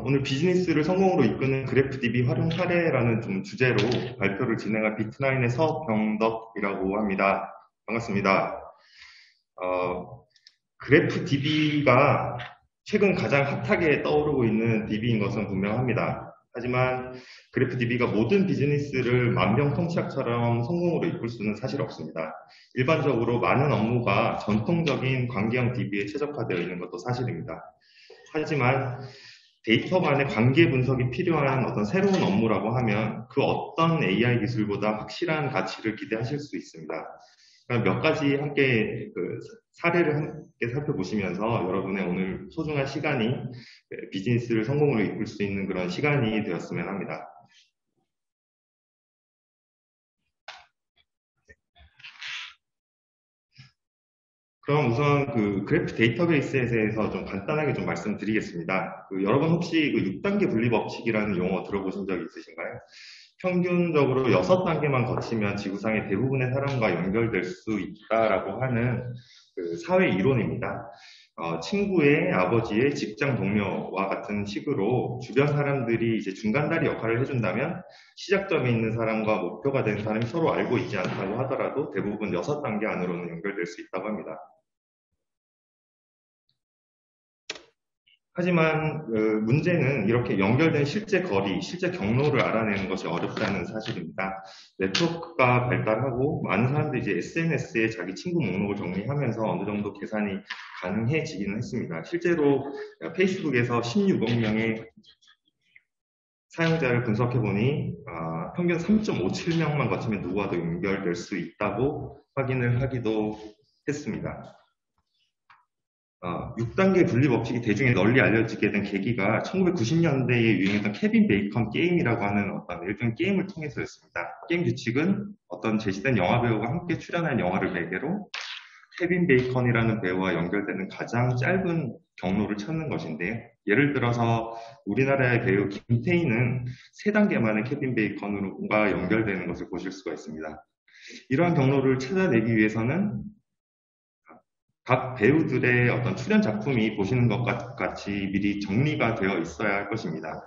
오늘 비즈니스를 성공으로 이끄는 그래프DB 활용 사례라는 좀 주제로 발표를 진행할 비트나인의 서병덕이라고 합니다. 반갑습니다. 그래프DB가 최근 가장 핫하게 떠오르고 있는 DB인 것은 분명합니다. 하지만 그래프DB가 모든 비즈니스를 만병통치약처럼 성공으로 이끌 수는 사실 없습니다. 일반적으로 많은 업무가 전통적인 관계형 DB에 최적화되어 있는 것도 사실입니다. 하지만 데이터 간의 관계 분석이 필요한 어떤 새로운 업무라고 하면 그 어떤 AI 기술보다 확실한 가치를 기대하실 수 있습니다. 몇 가지 함께 사례를 함께 살펴보시면서 여러분의 오늘 소중한 시간이 비즈니스를 성공으로 이끌 수 있는 그런 시간이 되었으면 합니다. 그럼 우선 그래프 데이터베이스에 대해서 좀 간단하게 좀 말씀드리겠습니다. 여러분 혹시 6단계 분리 법칙이라는 용어 들어보신 적 있으신가요? 평균적으로 6단계만 거치면 지구상의 대부분의 사람과 연결될 수 있다라고 하는 사회 이론입니다. 친구의 아버지의 직장 동료와 같은 식으로 주변 사람들이 이제 중간다리 역할을 해준다면 시작점에 있는 사람과 목표가 되는 사람이 서로 알고 있지 않다고 하더라도 대부분 6단계 안으로는 연결될 수 있다고 합니다. 하지만 문제는 이렇게 연결된 실제 거리, 실제 경로를 알아내는 것이 어렵다는 사실입니다. 네트워크가 발달하고 많은 사람들이 이제 SNS에 자기 친구 목록을 정리하면서 어느 정도 계산이 가능해지기는 했습니다. 실제로 페이스북에서 16억 명의 사용자를 분석해보니 평균 3.57명만 거치면 누구와도 연결될 수 있다고 확인을 하기도 했습니다. 6단계 분리 법칙이 대중에 널리 알려지게 된 계기가 1990년대에 유행했던 케빈 베이컨 게임이라고 하는 어떤 일종의 게임을 통해서였습니다. 게임 규칙은 어떤 제시된 영화 배우가 함께 출연한 영화를 매개로 케빈 베이컨이라는 배우와 연결되는 가장 짧은 경로를 찾는 것인데요. 예를 들어서 우리나라의 배우 김태희는 3단계 만에 케빈 베이컨과 연결되는 것을 보실 수가 있습니다. 이러한 경로를 찾아내기 위해서는 각 배우들의 어떤 출연 작품이 보시는 것 같이 미리 정리가 되어 있어야 할 것입니다.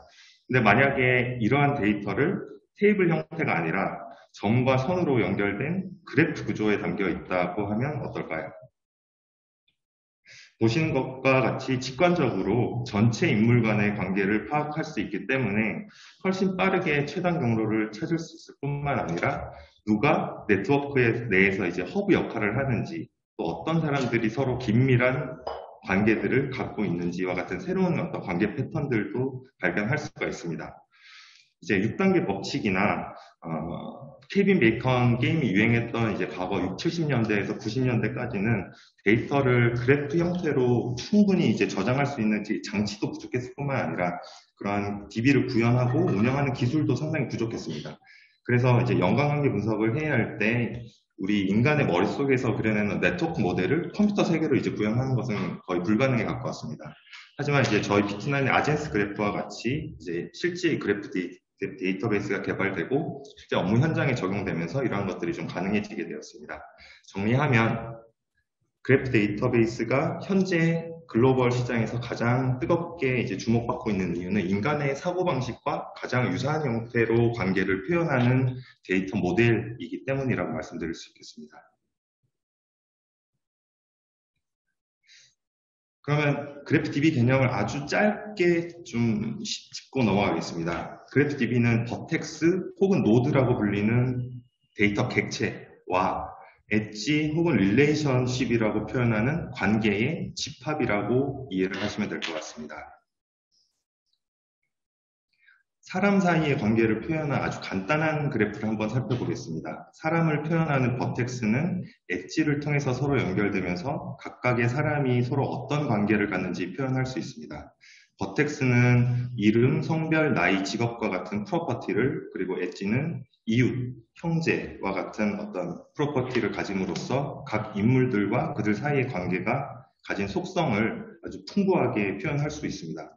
근데 만약에 이러한 데이터를 테이블 형태가 아니라 점과 선으로 연결된 그래프 구조에 담겨 있다고 하면 어떨까요? 보시는 것과 같이 직관적으로 전체 인물 간의 관계를 파악할 수 있기 때문에 훨씬 빠르게 최단 경로를 찾을 수 있을 뿐만 아니라 누가 네트워크 내에서 이제 허브 역할을 하는지 또 어떤 사람들이 서로 긴밀한 관계들을 갖고 있는지와 같은 새로운 어떤 관계 패턴들도 발견할 수가 있습니다. 이제 6단계 법칙이나 케빈 베이컨 게임이 유행했던 이제 과거 6, 70년대에서 90년대까지는 데이터를 그래프 형태로 충분히 이제 저장할 수 있는 장치도 부족했을 뿐만 아니라 그러한 DB를 구현하고 운영하는 기술도 상당히 부족했습니다. 그래서 이제 연관관계 분석을 해야 할 때 우리 인간의 머릿속에서 그려내는 네트워크 모델을 컴퓨터 세계로 이제 구현하는 것은 거의 불가능에 가까웠습니다. 하지만 이제 저희 비트나인의 아젠스 그래프와 같이 이제 실제 그래프 데이터베이스가 개발되고 실제 업무 현장에 적용되면서 이러한 것들이 좀 가능해지게 되었습니다. 정리하면 그래프 데이터베이스가 현재 글로벌 시장에서 가장 뜨겁게 이제 주목받고 있는 이유는 인간의 사고방식과 가장 유사한 형태로 관계를 표현하는 데이터 모델이기 때문이라고 말씀드릴 수 있겠습니다. 그러면 그래프DB 개념을 아주 짧게 좀 짚고 넘어가겠습니다. 그래프DB는 버텍스 혹은 노드라고 불리는 데이터 객체와 엣지 혹은 릴레이션십이라고 표현하는 관계의 집합이라고 이해를 하시면 될 것 같습니다. 사람 사이의 관계를 표현한 아주 간단한 그래프를 한번 살펴보겠습니다. 사람을 표현하는 버텍스는 엣지를 통해서 서로 연결되면서 각각의 사람이 서로 어떤 관계를 갖는지 표현할 수 있습니다. 버텍스는 이름, 성별, 나이, 직업과 같은 프로퍼티를, 그리고 엣지는 이웃, 형제와 같은 어떤 프로퍼티를 가짐으로써 각 인물들과 그들 사이의 관계가 가진 속성을 아주 풍부하게 표현할 수 있습니다.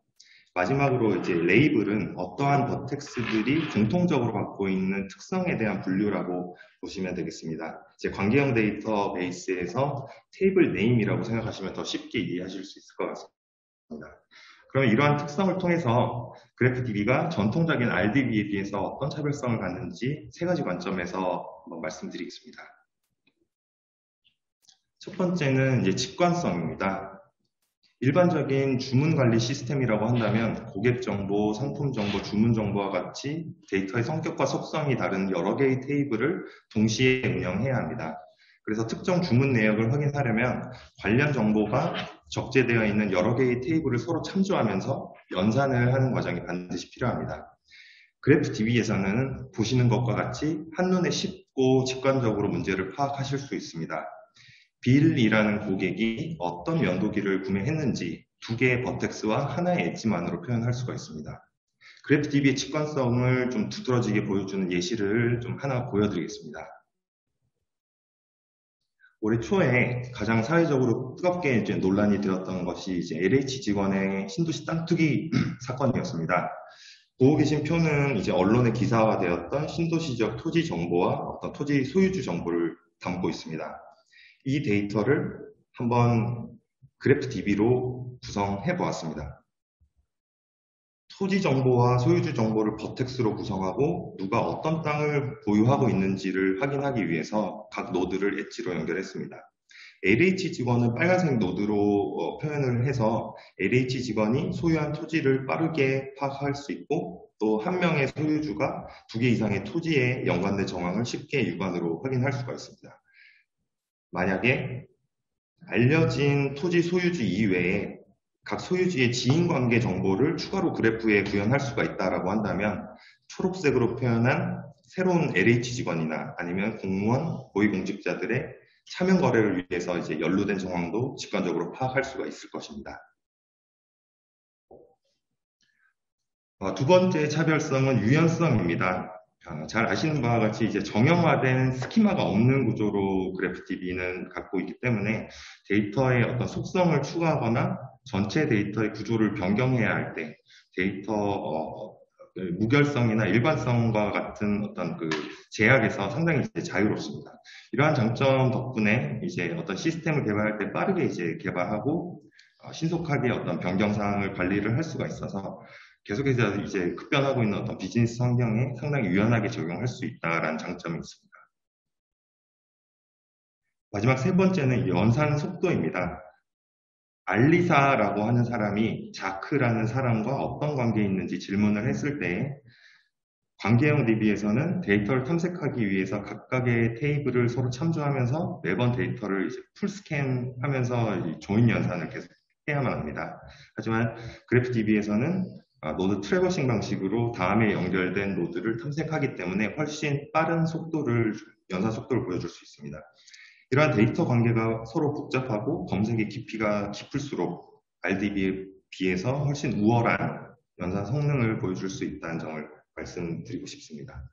마지막으로 이제 레이블은 어떠한 버텍스들이 공통적으로 갖고 있는 특성에 대한 분류라고 보시면 되겠습니다. 이제 관계형 데이터베이스에서 테이블 네임이라고 생각하시면 더 쉽게 이해하실 수 있을 것 같습니다. 그러면 이러한 특성을 통해서 그래프DB가 전통적인 RDB에 비해서 어떤 차별성을 갖는지 세 가지 관점에서 한번 말씀드리겠습니다. 첫 번째는 이제 직관성입니다. 일반적인 주문 관리 시스템이라고 한다면 고객 정보, 상품 정보, 주문 정보와 같이 데이터의 성격과 속성이 다른 여러 개의 테이블을 동시에 운영해야 합니다. 그래서 특정 주문 내역을 확인하려면 관련 정보가 적재되어 있는 여러 개의 테이블을 서로 참조하면서 연산을 하는 과정이 반드시 필요합니다. 그래프DB에서는 보시는 것과 같이 한눈에 쉽고 직관적으로 문제를 파악하실 수 있습니다. 빌이라는 고객이 어떤 면도기를 구매했는지 두 개의 버텍스와 하나의 엣지만으로 표현할 수가 있습니다. 그래프DB의 직관성을 좀 두드러지게 보여주는 예시를 좀 하나 보여드리겠습니다. 올해 초에 가장 사회적으로 뜨겁게 이제 논란이 되었던 것이 이제 LH 직원의 신도시 땅 투기 사건이었습니다. 보고 계신 표는 이제 언론에 기사화되었던 신도시적 토지 정보와 어떤 토지 소유주 정보를 담고 있습니다. 이 데이터를 한번 그래프DB로 구성해 보았습니다. 토지 정보와 소유주 정보를 버텍스로 구성하고 누가 어떤 땅을 보유하고 있는지를 확인하기 위해서 각 노드를 엣지로 연결했습니다. LH 직원은 빨간색 노드로 표현을 해서 LH 직원이 소유한 토지를 빠르게 파악할 수 있고 또 한 명의 소유주가 두 개 이상의 토지에 연관된 정황을 쉽게 육안으로 확인할 수가 있습니다. 만약에 알려진 토지 소유주 이외에 각 소유주의 지인관계 정보를 추가로 그래프에 구현할 수가 있다고 한다면 초록색으로 표현한 새로운 LH 직원이나 아니면 공무원, 고위공직자들의 차명 거래를 위해서 이제 연루된 정황도 직관적으로 파악할 수가 있을 것입니다. 두 번째 차별성은 유연성입니다. 잘 아시는 바와 같이 이제 정형화된 스키마가 없는 구조로 그래프DB는 갖고 있기 때문에 데이터의 어떤 속성을 추가하거나 전체 데이터의 구조를 변경해야 할 때 데이터 무결성이나 일관성과 같은 어떤 그 제약에서 상당히 이제 자유롭습니다. 이러한 장점 덕분에 이제 어떤 시스템을 개발할 때 빠르게 이제 개발하고 신속하게 어떤 변경 사항을 관리를 할 수가 있어서 계속해서 이제 급변하고 있는 어떤 비즈니스 환경에 상당히 유연하게 적용할 수 있다라는 장점이 있습니다. 마지막 세 번째는 연산 속도입니다. 알리사라고 하는 사람이 자크라는 사람과 어떤 관계에 있는지 질문을 했을 때 관계형 DB에서는 데이터를 탐색하기 위해서 각각의 테이블을 서로 참조하면서 매번 데이터를 이제 풀스캔하면서 조인 연산을 계속 해야만 합니다. 하지만 그래프DB에서는 노드 트래버싱 방식으로 다음에 연결된 노드를 탐색하기 때문에 훨씬 빠른 속도를, 연산 속도를 보여줄 수 있습니다. 이러한 데이터 관계가 서로 복잡하고 검색의 깊이가 깊을수록 RDB에 비해서 훨씬 우월한 연산 성능을 보여줄 수 있다는 점을 말씀드리고 싶습니다.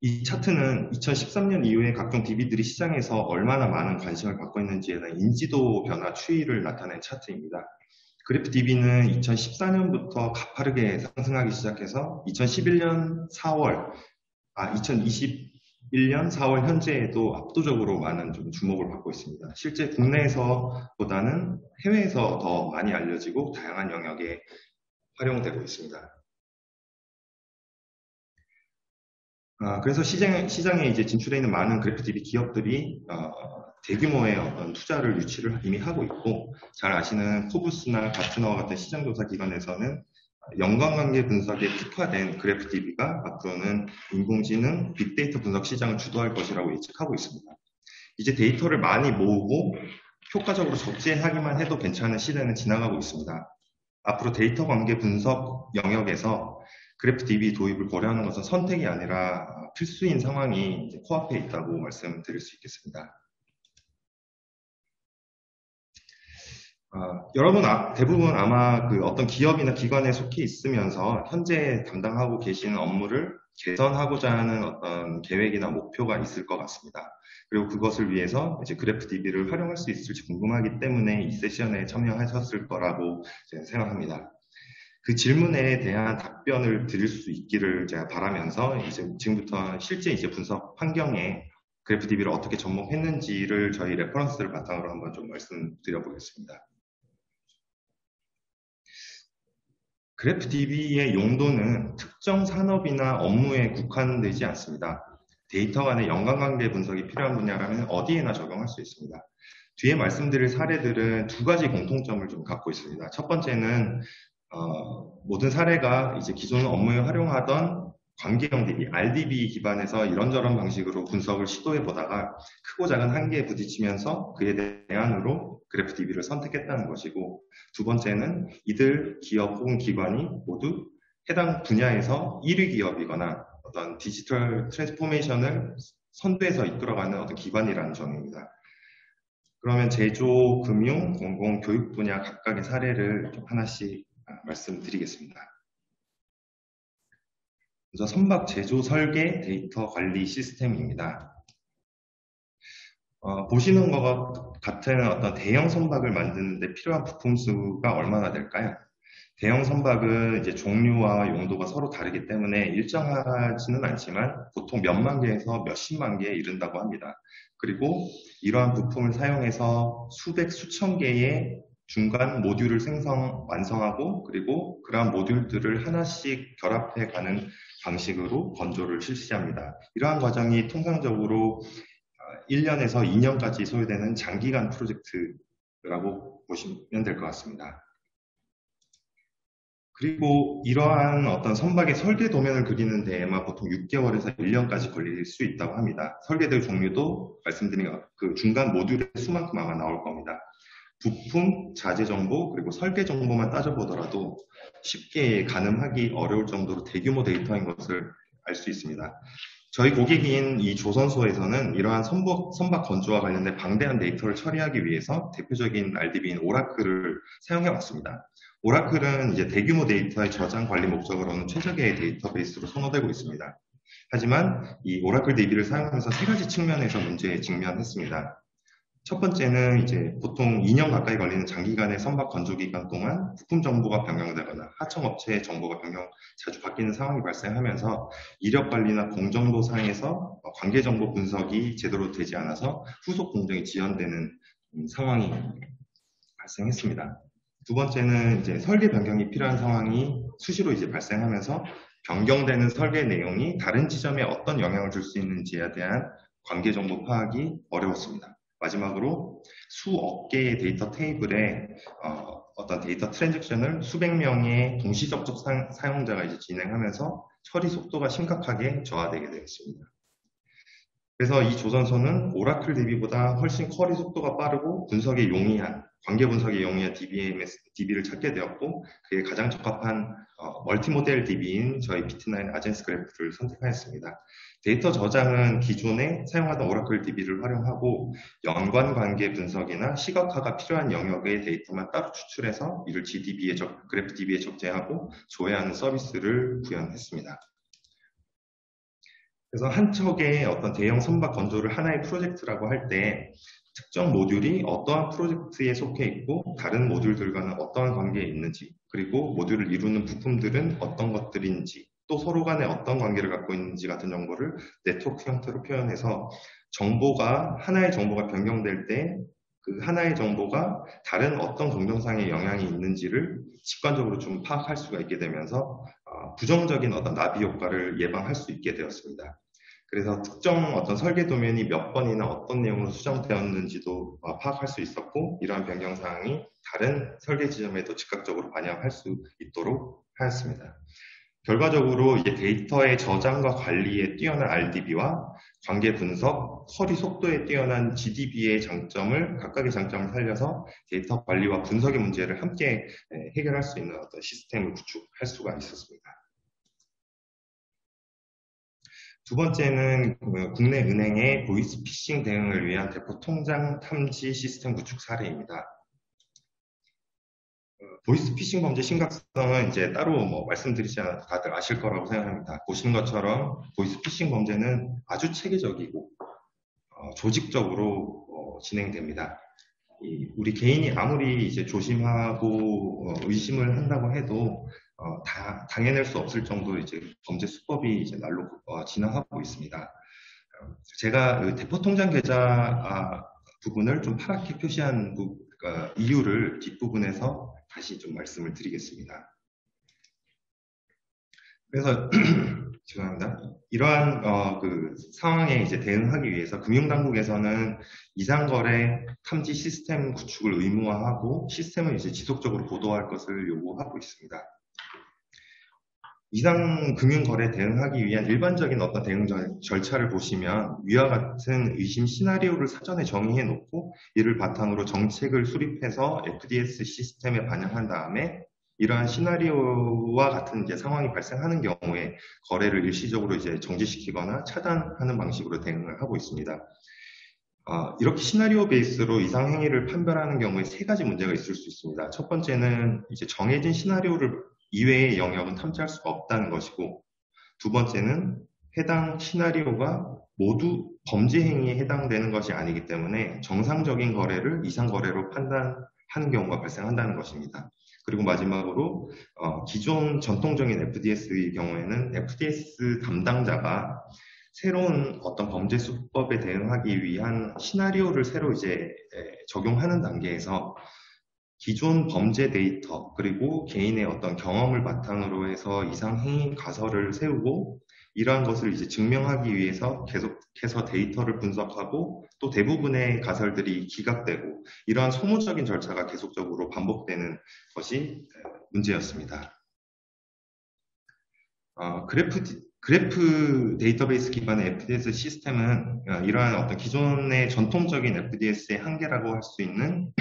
이 차트는 2013년 이후에 각종 DB들이 시장에서 얼마나 많은 관심을 받고 있는지에 대한 인지도 변화 추이를 나타낸 차트입니다. 그래프DB는 2014년부터 가파르게 상승하기 시작해서 2021년 4월 현재에도 압도적으로 많은 좀 주목을 받고 있습니다. 실제 국내에서보다는 해외에서 더 많이 알려지고 다양한 영역에 활용되고 있습니다. 그래서 시장에 이제 진출해 있는 많은 그래프DB 기업들이 대규모의 어떤 투자를 유치를 이미 하고 있고, 잘 아시는 코브스나 가트너와 같은 시장조사 기관에서는 연관관계 분석에 특화된 그래프DB가 앞으로는 인공지능, 빅데이터 분석 시장을 주도할 것이라고 예측하고 있습니다. 이제 데이터를 많이 모으고 효과적으로 적재하기만 해도 괜찮은 시대는 지나가고 있습니다. 앞으로 데이터 관계 분석 영역에서 그래프DB 도입을 고려하는 것은 선택이 아니라 필수인 상황이 이제 코앞에 있다고 말씀드릴 수 있겠습니다. 여러분 대부분 아마 그 어떤 기업이나 기관에 속해 있으면서 현재 담당하고 계시는 업무를 개선하고자 하는 어떤 계획이나 목표가 있을 것 같습니다. 그리고 그것을 위해서 이제 그래프DB를 활용할 수 있을지 궁금하기 때문에 이 세션에 참여하셨을 거라고 생각합니다. 그 질문에 대한 답변을 드릴 수 있기를 제가 바라면서 이제 지금부터 실제 이제 분석 환경에 그래프DB를 어떻게 접목했는지를 저희 레퍼런스를 바탕으로 한번 좀 말씀드려 보겠습니다. 그래프DB의 용도는 특정 산업이나 업무에 국한되지 않습니다. 데이터 간의 연관관계 분석이 필요한 분야라면 어디에나 적용할 수 있습니다. 뒤에 말씀드릴 사례들은 두 가지 공통점을 좀 갖고 있습니다. 첫 번째는 모든 사례가 이제 기존 업무에 활용하던 관계형 DB, RDB 기반에서 이런저런 방식으로 분석을 시도해 보다가 크고 작은 한계에 부딪히면서 그에 대안으로 그래프DB를 선택했다는 것이고, 두 번째는 이들 기업 혹은 기관이 모두 해당 분야에서 1위 기업이거나 어떤 디지털 트랜스포메이션을 선두에서 이끌어가는 어떤 기관이라는 점입니다. 그러면 제조, 금융, 공공, 교육 분야 각각의 사례를 좀 하나씩 말씀드리겠습니다. 먼저 선박 제조 설계 데이터 관리 시스템입니다. 보시는 것과 같은 어떤 대형 선박을 만드는데 필요한 부품 수가 얼마나 될까요? 대형 선박은 이제 종류와 용도가 서로 다르기 때문에 일정하지는 않지만 보통 몇만 개에서 몇십만 개에 이른다고 합니다. 그리고 이러한 부품을 사용해서 수백, 수천 개의 중간 모듈을 완성하고 그리고 그러한 모듈들을 하나씩 결합해 가는 방식으로 건조를 실시합니다. 이러한 과정이 통상적으로 1년에서 2년까지 소요되는 장기간 프로젝트라고 보시면 될 것 같습니다. 그리고 이러한 어떤 선박의 설계 도면을 그리는 데에만 보통 6개월에서 1년까지 걸릴 수 있다고 합니다. 설계될 종류도 말씀드린 그 중간 모듈의 수만큼 아마 나올 겁니다. 부품, 자재 정보, 그리고 설계 정보만 따져보더라도 쉽게 가늠하기 어려울 정도로 대규모 데이터인 것을 알 수 있습니다. 저희 고객인 이 조선소에서는 이러한 선박 건조와 관련된 방대한 데이터를 처리하기 위해서 대표적인 RDB인 오라클을 사용해 왔습니다. 오라클은 이제 대규모 데이터의 저장 관리 목적으로는 최적의 데이터베이스로 선호되고 있습니다. 하지만 이 오라클 DB를 사용하면서 세 가지 측면에서 문제에 직면했습니다. 첫 번째는 이제 보통 2년 가까이 걸리는 장기간의 선박 건조 기간 동안 부품 정보가 변경되거나 하청업체의 정보가 자주 바뀌는 상황이 발생하면서 이력 관리나 공정도 상에서 관계 정보 분석이 제대로 되지 않아서 후속 공정이 지연되는 상황이 발생했습니다. 두 번째는 이제 설계 변경이 필요한 상황이 수시로 이제 발생하면서 변경되는 설계 내용이 다른 지점에 어떤 영향을 줄 수 있는지에 대한 관계 정보 파악이 어려웠습니다. 마지막으로 수억 개의 데이터 테이블에 어떤 데이터 트랜잭션을 수백 명의 동시 접촉 사용자가 이제 진행하면서 처리 속도가 심각하게 저하되게 되었습니다. 그래서 이 조선소는 오라클 DB보다 훨씬 쿼리 속도가 빠르고 관계 분석에 용이한 DB를 찾게 되었고, 그에 가장 적합한 멀티모델 DB인 저희 BT9 아젠스 그래프를 선택하였습니다. 데이터 저장은 기존에 사용하던 오라클 DB를 활용하고 연관 관계 분석이나 시각화가 필요한 영역의 데이터만 따로 추출해서 이를 그래프 DB에 적재하고 조회하는 서비스를 구현했습니다. 그래서 한 척의 어떤 대형 선박 건조를 하나의 프로젝트라고 할 때 특정 모듈이 어떠한 프로젝트에 속해 있고 다른 모듈들과는 어떠한 관계에 있는지, 그리고 모듈을 이루는 부품들은 어떤 것들인지, 또 서로 간에 어떤 관계를 갖고 있는지 같은 정보를 네트워크 형태로 표현해서 하나의 정보가 변경될 때 그 하나의 정보가 다른 어떤 공정상의 영향이 있는지를 직관적으로 좀 파악할 수가 있게 되면서 부정적인 어떤 나비 효과를 예방할 수 있게 되었습니다. 그래서 특정 어떤 설계 도면이 몇 번이나 어떤 내용으로 수정되었는지도 파악할 수 있었고, 이러한 변경 사항이 다른 설계 지점에도 즉각적으로 반영할 수 있도록 하였습니다. 결과적으로 이제 데이터의 저장과 관리에 뛰어난 RDB와 관계 분석, 처리 속도에 뛰어난 GDB의 각각의 장점을 살려서 데이터 관리와 분석의 문제를 함께 해결할 수 있는 어떤 시스템을 구축할 수가 있었습니다. 두 번째는 국내 은행의 보이스피싱 대응을 위한 대포 통장 탐지 시스템 구축 사례입니다. 보이스피싱 범죄 심각성은 이제 따로 말씀드리지 않아도 다들 아실 거라고 생각합니다. 보시는 것처럼 보이스피싱 범죄는 아주 체계적이고 조직적으로 진행됩니다. 우리 개인이 아무리 이제 조심하고 의심을 한다고 해도 다 당해낼 수 없을 정도로 이제 범죄 수법이 이제 날로 진화하고 있습니다. 제가 그 대포 통장 계좌 부분을 좀 파랗게 표시한 이유를 뒷부분에서 다시 좀 말씀을 드리겠습니다. 그래서 죄송합니다. 이러한 그 상황에 이제 대응하기 위해서 금융당국에서는 이상거래 탐지 시스템 구축을 의무화하고 시스템을 이제 지속적으로 보도할 것을 요구하고 있습니다. 이상 금융거래 대응하기 위한 일반적인 어떤 대응 절차를 보시면 위와 같은 의심 시나리오를 사전에 정의해 놓고 이를 바탕으로 정책을 수립해서 FDS 시스템에 반영한 다음에 이러한 시나리오와 같은 이제 상황이 발생하는 경우에 거래를 일시적으로 이제 정지시키거나 차단하는 방식으로 대응을 하고 있습니다. 이렇게 시나리오 베이스로 이상 행위를 판별하는 경우에 세 가지 문제가 있을 수 있습니다. 첫 번째는 이제 정해진 시나리오를 이외의 영역은 탐지할 수가 없다는 것이고, 두 번째는 해당 시나리오가 모두 범죄 행위에 해당되는 것이 아니기 때문에 정상적인 거래를 이상 거래로 판단하는 경우가 발생한다는 것입니다. 그리고 마지막으로 기존 전통적인 FDS의 경우에는 FDS 담당자가 새로운 어떤 범죄 수법에 대응하기 위한 시나리오를 새로 이제 적용하는 단계에서 기존 범죄 데이터 그리고 개인의 어떤 경험을 바탕으로 해서 이상행위 가설을 세우고 이러한 것을 이제 증명하기 위해서 계속해서 데이터를 분석하고 또 대부분의 가설들이 기각되고 이러한 소모적인 절차가 계속적으로 반복되는 것이 문제였습니다. 그래프 데이터베이스 기반의 FDS 시스템은 이러한 어떤 기존의 전통적인 FDS의 한계라고 할 수 있는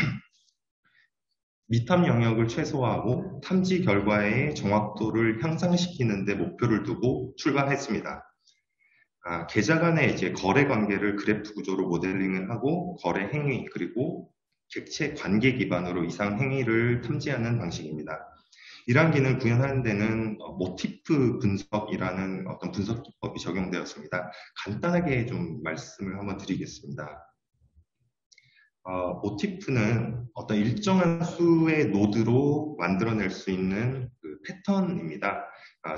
미탐 영역을 최소화하고 탐지 결과의 정확도를 향상시키는 데 목표를 두고 출발했습니다. 계좌 간의 이제 거래 관계를 그래프 구조로 모델링을 하고 거래 행위 그리고 객체 관계 기반으로 이상 행위를 탐지하는 방식입니다. 이러한 기능을 구현하는 데는 모티프 분석이라는 어떤 분석 기법이 적용되었습니다. 간단하게 좀 말씀을 한번 드리겠습니다. 모티프는 어떤 일정한 수의 노드로 만들어낼 수 있는 그 패턴입니다.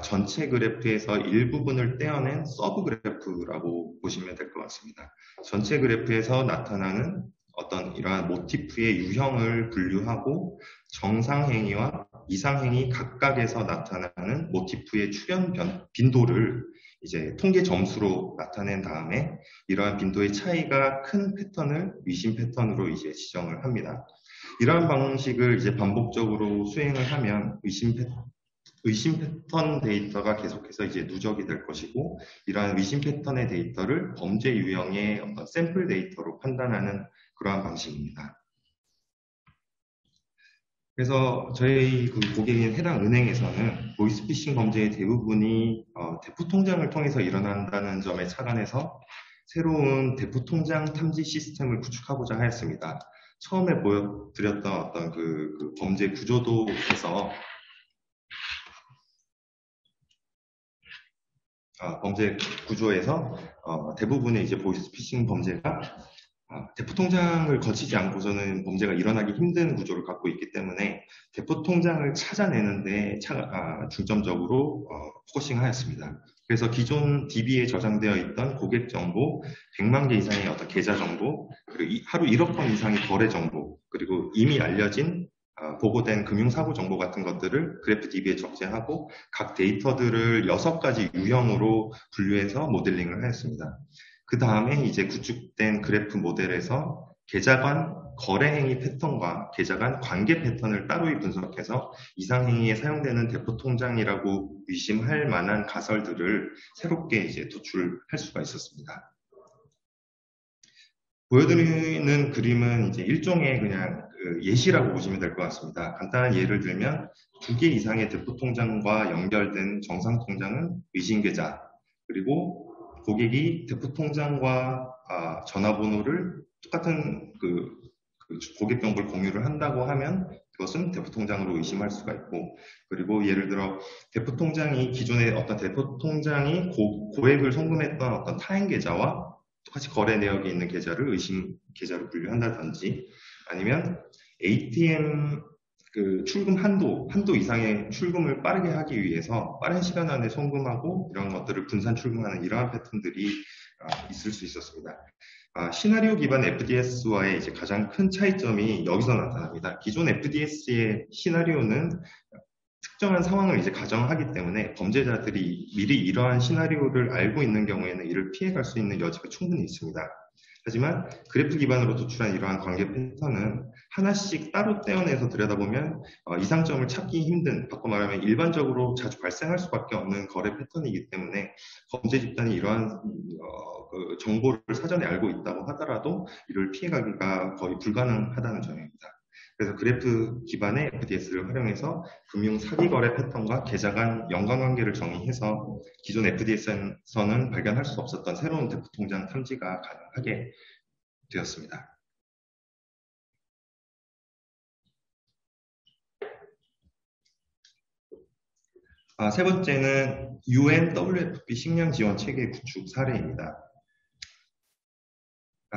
전체 그래프에서 일부분을 떼어낸 서브 그래프라고 보시면 될 것 같습니다. 전체 그래프에서 나타나는 어떤 이러한 모티프의 유형을 분류하고 정상행위와 이상행위 각각에서 나타나는 모티프의 출현 빈도를 이제 통계 점수로 나타낸 다음에 이러한 빈도의 차이가 큰 패턴을 위심 패턴으로 이제 지정을 합니다. 이러한 방식을 이제 반복적으로 수행을 하면 의심 패턴 데이터가 계속해서 이제 누적이 될 것이고 이러한 의심 패턴의 데이터를 범죄 유형의 어떤 샘플 데이터로 판단하는 그러한 방식입니다. 그래서 저희 그 고객인 해당 은행에서는 보이스피싱 범죄의 대부분이 대포 통장을 통해서 일어난다는 점에 착안해서 새로운 대포 통장 탐지 시스템을 구축하고자 하였습니다. 처음에 보여드렸던 어떤 그 범죄 구조도에서 범죄 구조에서 대부분의 이제 보이스피싱 범죄가 대포 통장을 거치지 않고서는 범죄가 일어나기 힘든 구조를 갖고 있기 때문에 대포 통장을 찾아내는데 중점적으로 포커싱하였습니다. 그래서 기존 DB에 저장되어 있던 고객 정보, 100만 개 이상의 어떤 계좌 정보, 그리고 하루 1억 건 이상의 거래 정보, 그리고 이미 알려진 보고된 금융사고 정보 같은 것들을 그래프 DB에 적재하고 각 데이터들을 6가지 유형으로 분류해서 모델링을 하였습니다. 그 다음에 이제 구축된 그래프 모델에서 계좌 간 거래 행위 패턴과 계좌 간 관계 패턴을 따로 분석해서 이상 행위에 사용되는 대포 통장이라고 의심할 만한 가설들을 새롭게 이제 도출할 수가 있었습니다. 보여드리는 그림은 이제 일종의 그냥 예시라고 보시면 될 것 같습니다. 간단한 예를 들면 2개 이상의 대포 통장과 연결된 정상 통장은 의심 계좌, 그리고 고객이 대포 통장과 전화번호를 똑같은 그 고객 정보를 공유를 한다고 하면 그것은 대포 통장으로 의심할 수가 있고, 그리고 예를 들어 대포 통장이 기존의 어떤 대포 통장이 고액을 송금했던 어떤 타행 계좌와 똑같이 거래 내역이 있는 계좌를 의심 계좌로 분류한다든지, 아니면 ATM 그 출금 한도 이상의 출금을 빠르게 하기 위해서 빠른 시간 안에 송금하고 이런 것들을 분산 출금하는 이러한 패턴들이 있을 수 있었습니다. 시나리오 기반 FDS와의 이제 가장 큰 차이점이 여기서 나타납니다. 기존 FDS의 시나리오는 특정한 상황을 이제 가정하기 때문에 범죄자들이 미리 이러한 시나리오를 알고 있는 경우에는 이를 피해갈 수 있는 여지가 충분히 있습니다. 하지만 그래프 기반으로 도출한 이러한 관계 패턴은 하나씩 따로 떼어내서 들여다보면 이상점을 찾기 힘든, 바꿔 말하면 일반적으로 자주 발생할 수밖에 없는 거래 패턴이기 때문에 범죄 집단이 이러한 그 정보를 사전에 알고 있다고 하더라도 이를 피해가기가 거의 불가능하다는 점입니다. 그래서 그래프 기반의 FDS를 활용해서 금융 사기 거래 패턴과 계좌 간 연관관계를 정의해서 기존 FDS에서는 발견할 수 없었던 새로운 대포 통장 탐지가 가능하게 되었습니다. 세 번째는 UNWFP 식량 지원 체계 구축 사례입니다.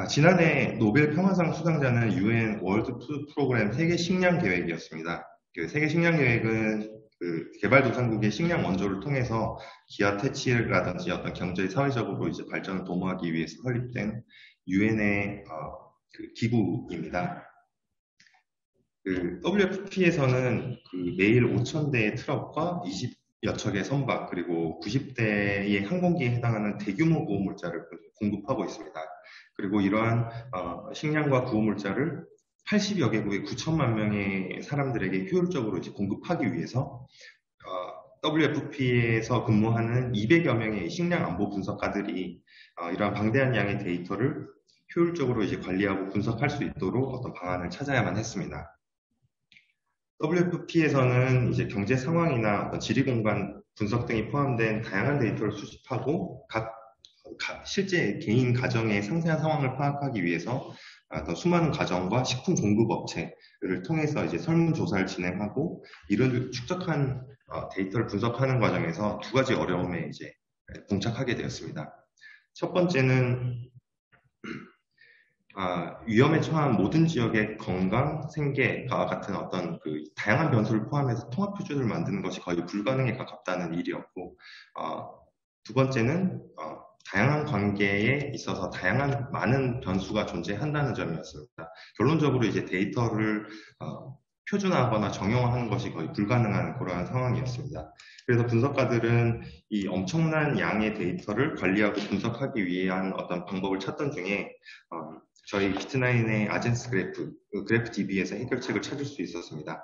지난해 노벨 평화상 수상자는 UN 월드 푸드 프로그램 세계 식량 계획이었습니다. 그 세계 식량 계획은 그 개발도상국의 식량 원조를 통해서 기아 퇴치라든지 어떤 경제 사회적으로 이제 발전을 도모하기 위해서 설립된 UN의 그 기구입니다. 그 WFP에서는 그 매일 5,000대의 트럭과 20여 척의 선박 그리고 90대의 항공기에 해당하는 대규모 구호물자를 공급하고 있습니다. 그리고 이러한 식량과 구호물자를 80여 개국의 9천만 명의 사람들에게 효율적으로 이제 공급하기 위해서 WFP에서 근무하는 200여 명의 식량 안보 분석가들이 이러한 방대한 양의 데이터를 효율적으로 이제 관리하고 분석할 수 있도록 어떤 방안을 찾아야만 했습니다. WFP에서는 이제 경제 상황이나 어떤 지리 공간 분석 등이 포함된 다양한 데이터를 수집하고 각 실제 개인 가정의 상세한 상황을 파악하기 위해서 더 수많은 가정과 식품 공급 업체를 통해서 이제 설문조사를 진행하고 이를 축적한 데이터를 분석하는 과정에서 두 가지 어려움에 이제 봉착하게 되었습니다. 첫 번째는 위험에 처한 모든 지역의 건강, 생계와 같은 어떤 그 다양한 변수를 포함해서 통합 표준을 만드는 것이 거의 불가능에 가깝다는 일이었고, 두 번째는 다양한 관계에 있어서 다양한 많은 변수가 존재한다는 점이었습니다. 결론적으로 이제 데이터를 표준화하거나 정형화하는 것이 거의 불가능한 그러한 상황이었습니다. 그래서 분석가들은 이 엄청난 양의 데이터를 관리하고 분석하기 위한 어떤 방법을 찾던 중에 저희 기트나인의 아젠스 그래프 DB에서 해결책을 찾을 수 있었습니다.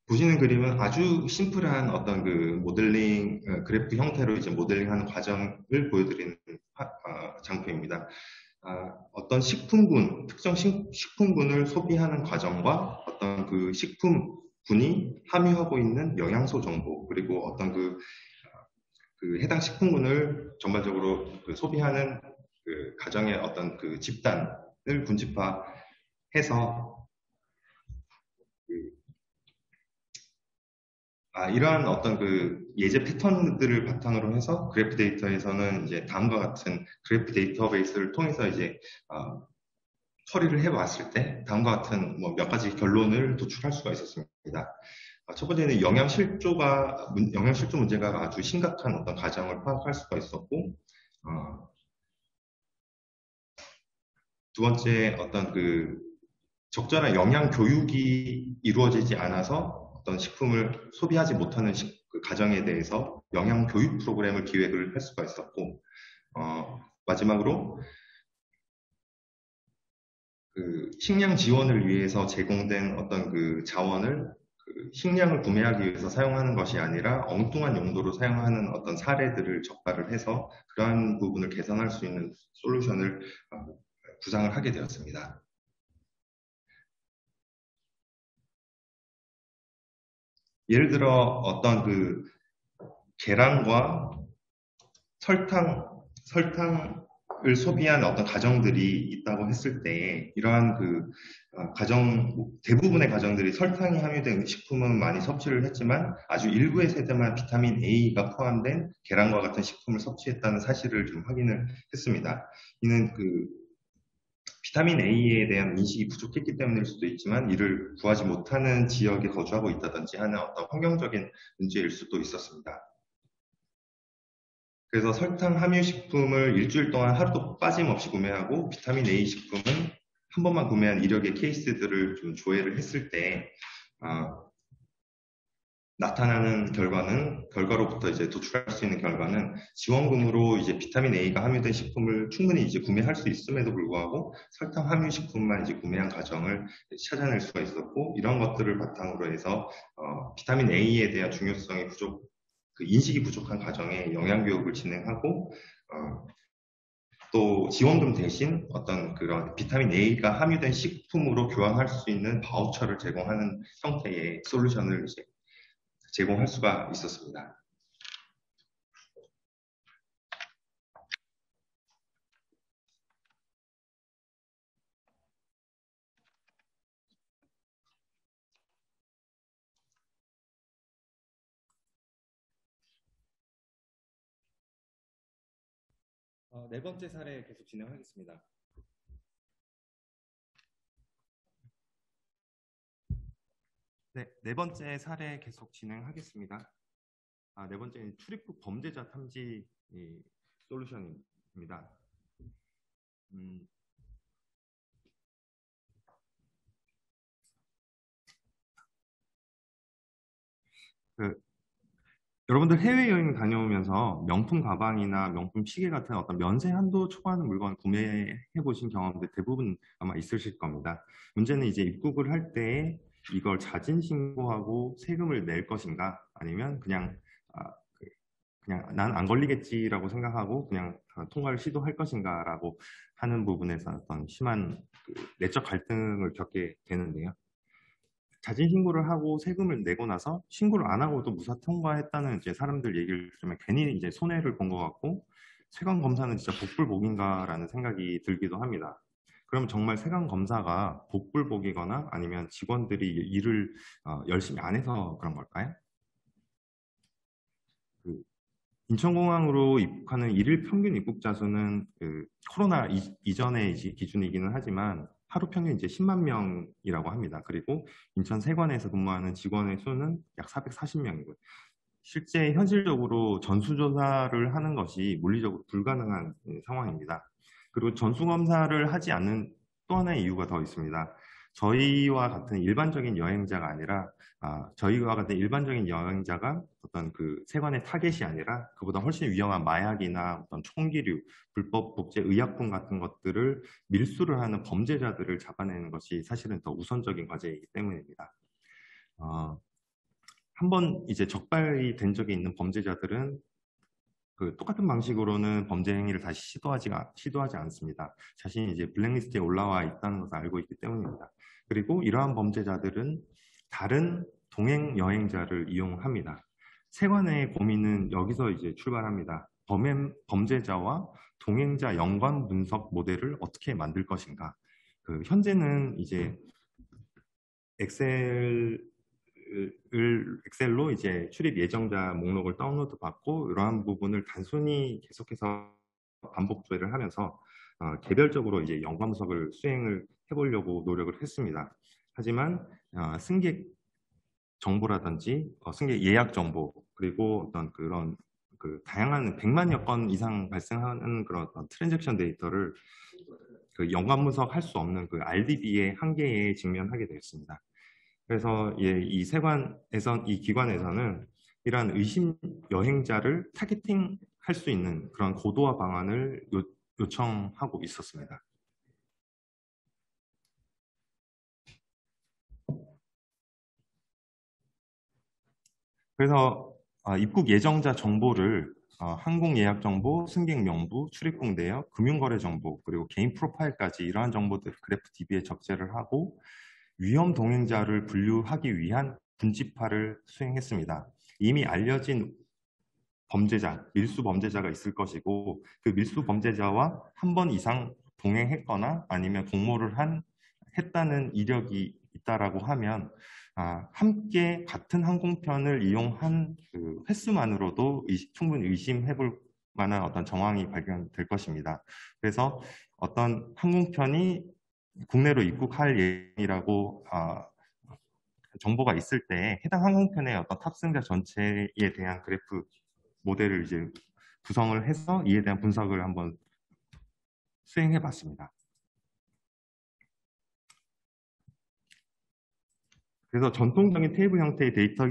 보시는 그림은 아주 심플한 어떤 그 모델링, 그래프 형태로 이제 모델링하는 과정을 보여드리는 장표입니다. 어떤 식품군, 특정 식품군을 소비하는 과정과 어떤 그 식품군이 함유하고 있는 영양소 정보, 그리고 어떤 그 해당 식품군을 전반적으로 그 소비하는 그 가정의 어떤 그 집단을 군집화해서 이러한 어떤 그 예제 패턴들을 바탕으로 해서 그래프 데이터에서는 이제 다음과 같은 그래프 데이터베이스를 통해서 이제 처리를 해왔을 때 다음과 같은 뭐 몇 가지 결론을 도출할 수가 있었습니다. 첫 번째는 영양실조 문제가 아주 심각한 어떤 가정을 파악할 수가 있었고, 두 번째 어떤 그 적절한 영양 교육이 이루어지지 않아서 어떤 식품을 소비하지 못하는 그 가정에 대해서 영양 교육 프로그램을 기획을 할 수가 있었고, 마지막으로 그 식량 지원을 위해서 제공된 어떤 그 자원을 식량을 구매하기 위해서 사용하는 것이 아니라 엉뚱한 용도로 사용하는 어떤 사례들을 적발을 해서 그러한 부분을 개선할 수 있는 솔루션을 구상을 하게 되었습니다. 예를 들어 어떤 그 계란과 설탕을 소비한 어떤 가정들이 있다고 했을 때 이러한 그 대부분의 가정들이 설탕이 함유된 식품은 많이 섭취를 했지만 아주 일부의 세대만 비타민 A가 포함된 계란과 같은 식품을 섭취했다는 사실을 좀 확인을 했습니다. 이는 그 비타민 A에 대한 인식이 부족했기 때문일 수도 있지만 이를 구하지 못하는 지역에 거주하고 있다든지 하는 어떤 환경적인 문제일 수도 있었습니다. 그래서 설탕 함유 식품을 일주일 동안 하루도 빠짐없이 구매하고 비타민 A 식품은 한 번만 구매한 이력의 케이스들을 좀 조회를 했을 때 나타나는 결과로부터 이제 도출할 수 있는 결과는 지원금으로 이제 비타민 A가 함유된 식품을 충분히 이제 구매할 수 있음에도 불구하고 설탕 함유 식품만 이제 구매한 가정을 찾아낼 수가 있었고, 이런 것들을 바탕으로 해서 비타민 A에 대한 중요성이 그 인식이 부족한 가정에 영양 교육을 진행하고, 또 지원금 대신 어떤 그런 비타민 A가 함유된 식품으로 교환할 수 있는 바우처를 제공하는 형태의 솔루션을 이제 제공할 수가 있었습니다. 네 번째 사례 계속 진행하겠습니다. 네 번째 사례 계속 진행하겠습니다. 네 번째는 출입국 범죄자 탐지 솔루션입니다. 그, 여러분들 해외여행 다녀오면서 명품 가방이나 명품 시계 같은 어떤 면세 한도 초과하는 물건 구매해 보신 경험들 대부분 아마 있으실 겁니다. 문제는 이제 입국을 할 때 이걸 자진 신고하고 세금을 낼 것인가, 아니면 그냥 난 안 걸리겠지라고 생각하고 그냥 통과를 시도할 것인가라고 하는 부분에서 어떤 심한 내적 갈등을 겪게 되는데요. 자진 신고를 하고 세금을 내고 나서 신고를 안 하고도 무사 통과했다는 이제 사람들 얘기를 들으면 괜히 이제 손해를 본 것 같고, 세관 검사는 진짜 복불복인가라는 생각이 들기도 합니다. 그럼 정말 세관 검사가 복불복이거나 아니면 직원들이 일을 열심히 안 해서 그런 걸까요? 그 인천공항으로 입국하는 일일 평균 입국자 수는 코로나 이전의 이제 기준이기는 하지만 하루 평균 이제 10만 명이라고 합니다. 그리고 인천 세관에서 근무하는 직원의 수는 약 440명이고요. 실제 현실적으로 전수조사를 하는 것이 물리적으로 불가능한 상황입니다. 그리고 전수검사를 하지 않는 또 하나의 이유가 더 있습니다. 저희와 같은 일반적인 여행자가 아니라 저희와 같은 일반적인 여행자가 어떤 그 세관의 타겟이 아니라 그보다 훨씬 위험한 마약이나 어떤 총기류, 불법 복제 의약품 같은 것들을 밀수를 하는 범죄자들을 잡아내는 것이 사실은 더 우선적인 과제이기 때문입니다. 한번 이제 적발이 된 적이 있는 범죄자들은 그 똑같은 방식으로는 범죄 행위를 다시 시도하지 않습니다. 자신이 이제 블랙리스트에 올라와 있다는 것을 알고 있기 때문입니다. 그리고 이러한 범죄자들은 다른 동행 여행자를 이용합니다. 세관의 고민은 여기서 이제 출발합니다. 범죄자와 동행자 연관 분석 모델을 어떻게 만들 것인가. 현재는 이제 엑셀로 이제 출입 예정자 목록을 다운로드 받고 이러한 부분을 단순히 계속해서 반복 조회를 하면서 개별적으로 이제 연관 분석을 수행을 해보려고 노력을 했습니다. 하지만 승객 정보라든지 승객 예약 정보, 그리고 어떤 그런 다양한 100만여 건 이상 발생하는 그런 어떤 트랜잭션 데이터를 연관 분석할 수 없는 RDB의 한계에 직면하게 되었습니다. 그래서 이 세관에선, 이 기관에서는 이러한 의심 여행자를 타겟팅 할 수 있는 그런 고도화 방안을 요청하고 있었습니다. 그래서 입국 예정자 정보를 항공 예약 정보, 승객 명부, 출입국 내역, 금융거래 정보, 그리고 개인 프로파일까지 이러한 정보들을 그래프 DB에 적재를 하고 위험 동행자를 분류하기 위한 분집화를 수행했습니다. 이미 알려진 범죄자, 밀수 범죄자가 있을 것이고 그 밀수 범죄자와 한 번 이상 동행했거나 아니면 공모를 했다는 이력이 있다라고 하면 함께 같은 항공편을 이용한 그 횟수만으로도 충분히 의심해 볼 만한 어떤 정황이 발견될 것입니다. 그래서 어떤 항공편이 국내로 입국할 예정이라고 정보가 있을 때 해당 항공편의 어떤 탑승자 전체에 대한 그래프 모델을 이제 구성을 해서 이에 대한 분석을 한번 수행해 봤습니다. 그래서 전통적인 테이블 형태의 데이터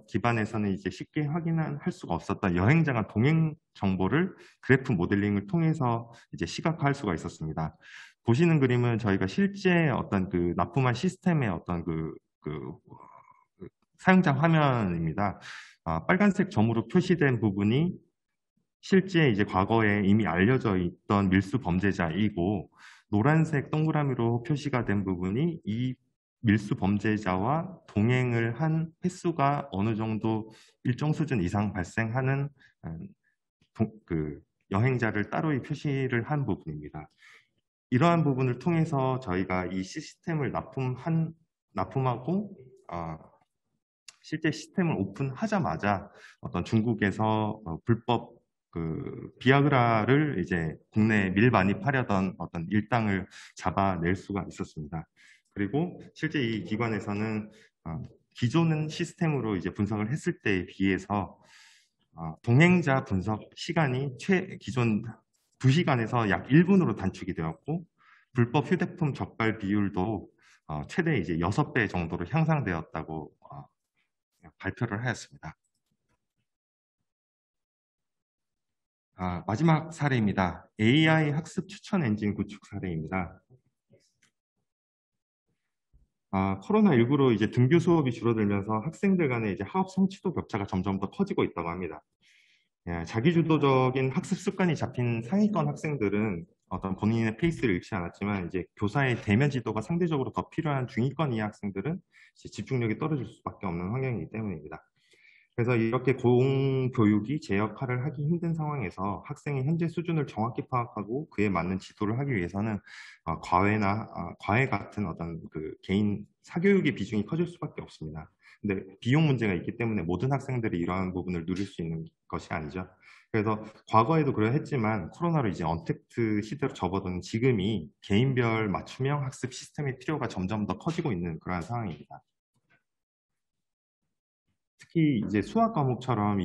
기반에서는 이제 쉽게 확인할 수가 없었던 여행자가 동행 정보를 그래프 모델링을 통해서 이제 시각화할 수가 있었습니다. 보시는 그림은 저희가 실제 어떤 그 납품한 시스템의 어떤 그 사용자 화면입니다. 빨간색 점으로 표시된 부분이 실제 이제 과거에 이미 알려져 있던 밀수 범죄자이고, 노란색 동그라미로 표시가 된 부분이 이 밀수 범죄자와 동행을 한 횟수가 어느 정도 일정 수준 이상 발생하는 음, 그 여행자를 따로 표시를 한 부분입니다. 이러한 부분을 통해서 저희가 이 시스템을 납품하고 실제 시스템을 오픈하자마자 어떤 중국에서 불법 비아그라를 이제 국내에 밀반입하려던 어떤 일당을 잡아낼 수가 있었습니다. 그리고 실제 이 기관에서는 기존 시스템으로 이제 분석을 했을 때에 비해서 동행자 분석 시간이 기존 2시간에서 약 1분으로 단축이 되었고, 불법 휴대폰 적발 비율도 최대 이제 6배 정도로 향상되었다고 발표를 하였습니다. 마지막 사례입니다. AI 학습 추천 엔진 구축 사례입니다. 코로나19로 이제 등교 수업이 줄어들면서 학생들 간의 이제 학업 성취도 격차가 점점 더 커지고 있다고 합니다. 자기주도적인 학습 습관이 잡힌 상위권 학생들은 어떤 본인의 페이스를 잃지 않았지만, 이제 교사의 대면 지도가 상대적으로 더 필요한 중위권 이하 학생들은 이제 집중력이 떨어질 수밖에 없는 환경이기 때문입니다. 그래서 이렇게 공교육이 제 역할을 하기 힘든 상황에서 학생의 현재 수준을 정확히 파악하고 그에 맞는 지도를 하기 위해서는 과외 같은 어떤 그 개인 사교육의 비중이 커질 수밖에 없습니다. 근데 비용 문제가 있기 때문에 모든 학생들이 이러한 부분을 누릴 수 있는 것이 아니죠. 그래서 과거에도 그러했지만 코로나로 이제 언택트 시대로 접어든 지금이 개인별 맞춤형 학습 시스템의 필요가 점점 더 커지고 있는 그러한 상황입니다. 특히 이제 수학 과목처럼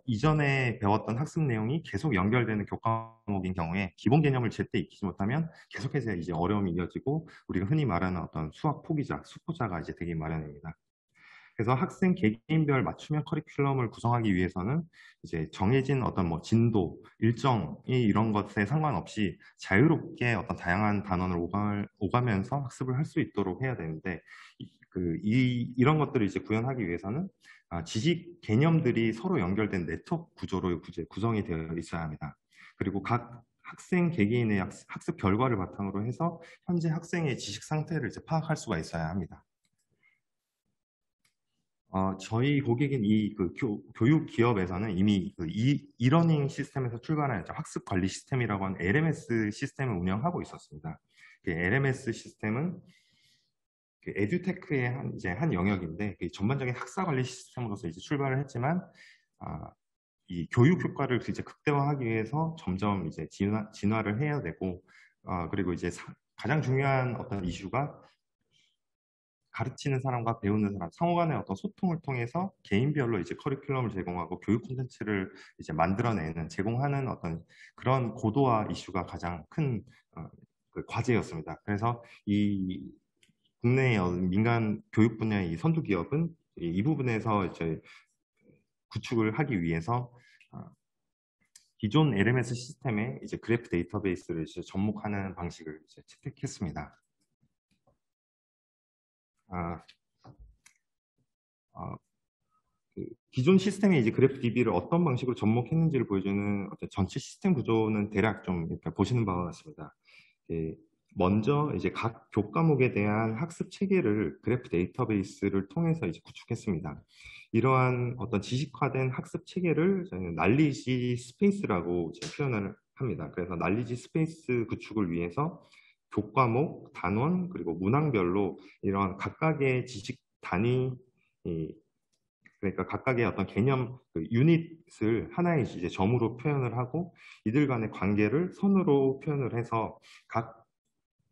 이전에 배웠던 학습 내용이 계속 연결되는 교과 과목인 경우에 기본 개념을 제때 익히지 못하면 계속해서 이제 어려움이 이어지고, 우리가 흔히 말하는 어떤 수학 포기자, 수포자가 이제 되기 마련입니다. 그래서 학생 개개인별 맞춤형 커리큘럼을 구성하기 위해서는 이제 정해진 어떤 뭐 진도, 일정이 이런 것에 상관없이 자유롭게 어떤 다양한 단원을 오가면서 학습을 할 수 있도록 해야 되는데, 이런 것들을 이제 구현하기 위해서는 지식 개념들이 서로 연결된 네트워크 구조로 구성이 되어 있어야 합니다. 그리고 각 학생 개개인의 학습 결과를 바탕으로 해서 현재 학생의 지식 상태를 이제 파악할 수가 있어야 합니다. 저희 고객인 교육 기업에서는 이미 이러닝 시스템에서 출발한 학습 관리 시스템이라고 하는 LMS 시스템을 운영하고 있었습니다. LMS 시스템은 에듀테크의 한 영역인데, 전반적인 학사 관리 시스템으로서 이제 출발을 했지만, 이 교육 효과를 이제 극대화하기 위해서 점점 이제 진화를 해야 되고, 그리고 이제 가장 중요한 어떤 이슈가 가르치는 사람과 배우는 사람 상호 간의 어떤 소통을 통해서 개인별로 이제 커리큘럼을 제공하고 교육 콘텐츠를 이제 제공하는 어떤 그런 고도화 이슈가 가장 큰 과제였습니다. 그래서 이 국내의 민간 교육 분야의 이 선두 기업은 이 부분에서 이제 구축을 하기 위해서 기존 LMS 시스템에 이제 그래프 데이터베이스를 이제 접목하는 방식을 이제 채택했습니다. 기존 시스템에 이제 그래프 DB를 어떤 방식으로 접목했는지를 보여주는 어떤 전체 시스템 구조는 대략 좀 이렇게 보시는 바와 같습니다. 먼저 이제 각 교과목에 대한 학습 체계를 그래프 데이터베이스를 통해서 이제 구축했습니다. 이러한 어떤 지식화된 학습 체계를 저희는 날리지 스페이스라고 표현을 합니다. 그래서 날리지 스페이스 구축을 위해서 교과목, 단원, 그리고 문항별로 이러한 각각의 지식 단위, 그러니까 각각의 어떤 개념 유닛을 하나의 이제 점으로 표현을 하고, 이들 간의 관계를 선으로 표현을 해서 각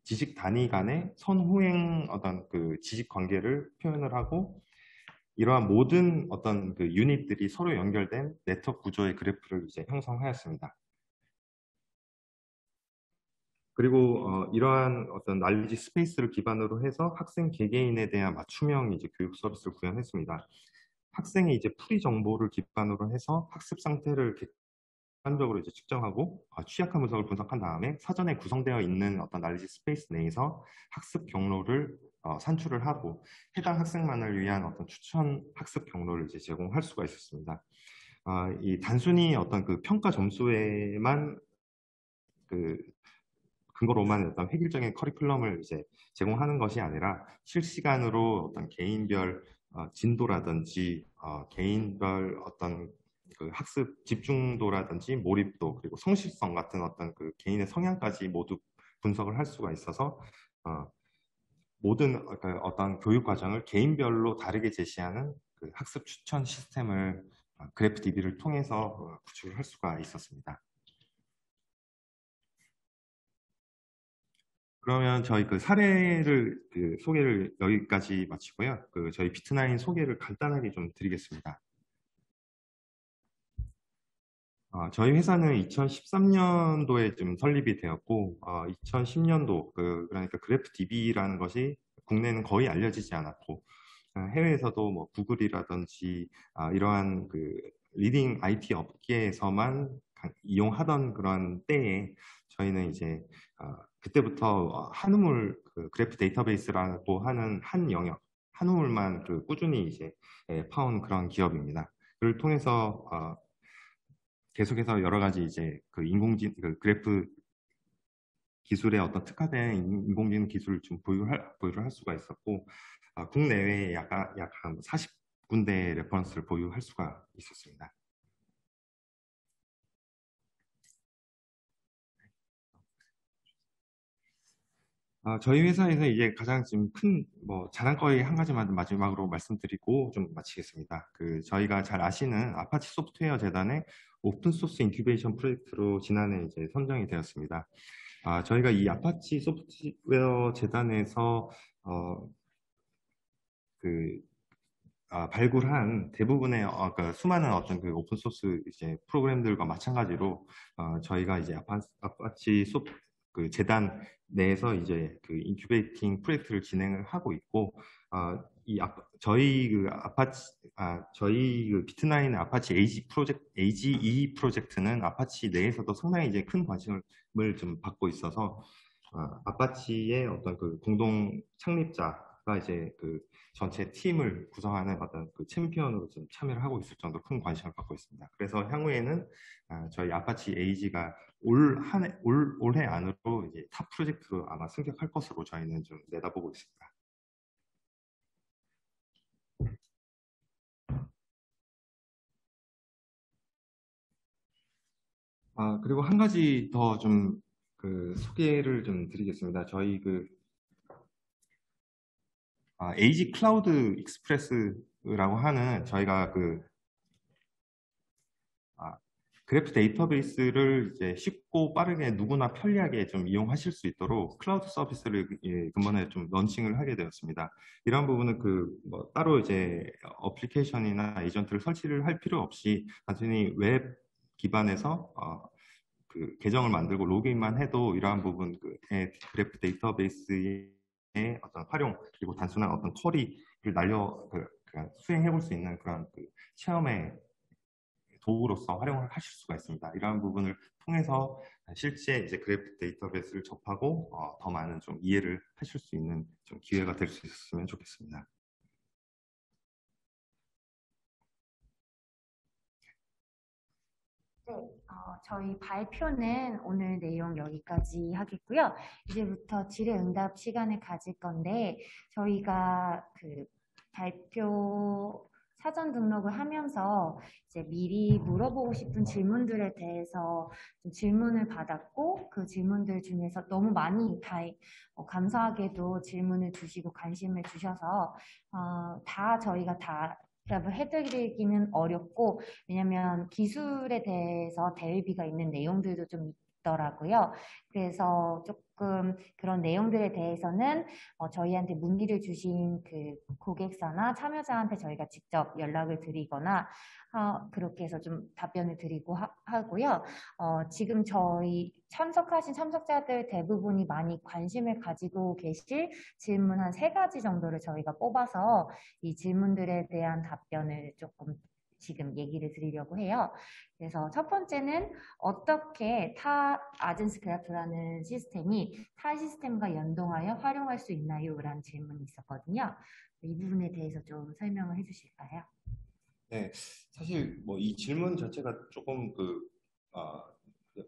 지식 단위 간의 선호행 어떤 지식 관계를 표현을 하고, 이러한 모든 어떤 유닛들이 서로 연결된 네트워크 구조의 그래프를 이제 형성하였습니다. 그리고 이러한 어떤 난리지 스페이스를 기반으로 해서 학생 개개인에 대한 맞춤형 이제 교육 서비스를 구현했습니다. 학생이 이제 풀이 정보를 기반으로 해서 학습 상태를 객관적으로 이제 측정하고 취약한 분석을 분석한 다음에 사전에 구성되어 있는 어떤 난리지 스페이스 내에서 학습 경로를 산출을 하고 해당 학생만을 위한 어떤 추천 학습 경로를 이제 제공할 수가 있었습니다. 이 단순히 어떤 그 평가 점수에만 그 근거로만 어떤 획일적인 커리큘럼을 이제 제공하는 것이 아니라 실시간으로 어떤 개인별 진도라든지 개인별 어떤 그 학습 집중도라든지 몰입도 그리고 성실성 같은 어떤 그 개인의 성향까지 모두 분석을 할 수가 있어서 모든 어떤 교육 과정을 개인별로 다르게 제시하는 그 학습 추천 시스템을 그래프DB를 통해서 구축을 할 수가 있었습니다. 그러면 저희 그 사례를 소개를 여기까지 마치고요. 저희 비트나인 소개를 간단하게 좀 드리겠습니다. 저희 회사는 2013년도에 좀 설립이 되었고, 2010년도 그러니까 그래프DB라는 것이 국내는 거의 알려지지 않았고, 해외에서도 뭐 구글이라든지 이러한 그 리딩 IT 업계에서만 이용하던 그런 때에 저희는 이제 그때부터 한우물 그래프 데이터베이스라고 하는 한 영역, 한우물만 꾸준히 이제 파온 그런 기업입니다. 그를 통해서 계속해서 여러 가지 이제 그래프 기술에 어떤 특화된 인공지능 기술을 좀 보유를 할 수가 있었고, 국내외에 약 한 40군데 레퍼런스를 보유할 수가 있었습니다. 저희 회사에서 이제 가장 지금 큰 자랑거리 한 가지만 마지막으로 말씀드리고 좀 마치겠습니다. 저희가 잘 아시는 아파치 소프트웨어 재단의 오픈소스 인큐베이션 프로젝트로 지난해 이제 선정이 되었습니다. 저희가 이 아파치 소프트웨어 재단에서 발굴한 대부분의 수많은 어떤 오픈소스 이제 프로그램들과 마찬가지로 저희가 이제 아파치 재단 내에서 이제 인큐베이팅 프로젝트를 진행을 하고 있고 저희 비트나인 아파치 AGE 프로젝트는 아파치 내에서도 상당히 이제 큰 관심을 좀 받고 있어서 아파치의 어떤 공동 창립자가 이제 전체 팀을 구성하는 어떤 챔피언으로 좀 참여를 하고 있을 정도로 큰 관심을 받고 있습니다. 그래서 향후에는 저희 아파치 AG가 올해 안으로 이제 탑 프로젝트로 아마 승격할 것으로 저희는 좀 내다보고 있습니다. 그리고 한 가지 더 좀 소개를 좀 드리겠습니다. 저희 AG 클라우드 익스프레스라고 하는 저희가 그래프 데이터베이스를 이제 쉽고 빠르게 누구나 편리하게 좀 이용하실 수 있도록 클라우드 서비스를 근본에 좀 런칭을 하게 되었습니다. 이런 부분은 따로 이제 어플리케이션이나 에이전트를 설치를 할 필요 없이 단순히 웹 기반에서 계정을 만들고 로그인만 해도 이러한 부분 그래프 데이터베이스의 어떤 활용 그리고 단순한 어떤 쿼리를 수행해 볼 수 있는 그런 체험의 도구로서 활용을 하실 수가 있습니다. 이러한 부분을 통해서 실제 이제 그래프 데이터베이스를 접하고 더 많은 좀 이해를 하실 수 있는 좀 기회가 될 수 있었으면 좋겠습니다. 네, 저희 발표는 오늘 내용 여기까지 하겠고요. 이제부터 질의응답 시간을 가질 건데 저희가 발표 사전 등록을 하면서 이제 미리 물어보고 싶은 질문들에 대해서 좀 질문을 받았고 그 질문들 중에서 너무 많이 감사하게도 질문을 주시고 관심을 주셔서 다 저희가 다 답을 해드리기는 어렵고 왜냐면 기술에 대해서 대의비가 있는 내용들도 좀 있더라고요. 그래서 조금 그런 내용들에 대해서는 저희한테 문의를 주신 그 고객사나 참여자한테 저희가 직접 연락을 드리거나 그렇게 해서 좀 답변을 드리고 하고요. 지금 저희 참석하신 참석자들 대부분이 많이 관심을 가지고 계실 질문 한 3가지 정도를 저희가 뽑아서 이 질문들에 대한 답변을 조금 지금 얘기를 드리려고 해요. 그래서 첫 번째는 어떻게 타 아젠스 그래프라는 시스템이 타 시스템과 연동하여 활용할 수 있나요? 라는 질문이 있었거든요. 이 부분에 대해서 좀 설명을 해주실까요? 네, 사실 뭐 이 질문 자체가 조금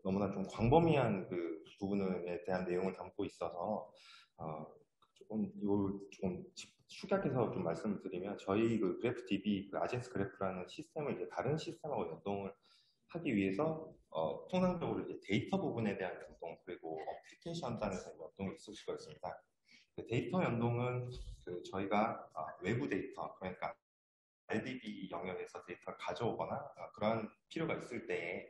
너무나 좀 광범위한 그 부분에 대한 내용을 담고 있어서 조금 축약해서 좀 말씀을 드리면 저희 그 그래프DB 그 아젠스 그래프라는 시스템을 이제 다른 시스템하고 연동을 하기 위해서 통상적으로 이제 데이터 부분에 대한 연동 그리고 어플리케이션 단에서 연동이 있을 수가 있습니다. 그 데이터 연동은 그 저희가 외부 데이터 그러니까 RDB 영역에서 데이터를 가져오거나 그러한 필요가 있을 때에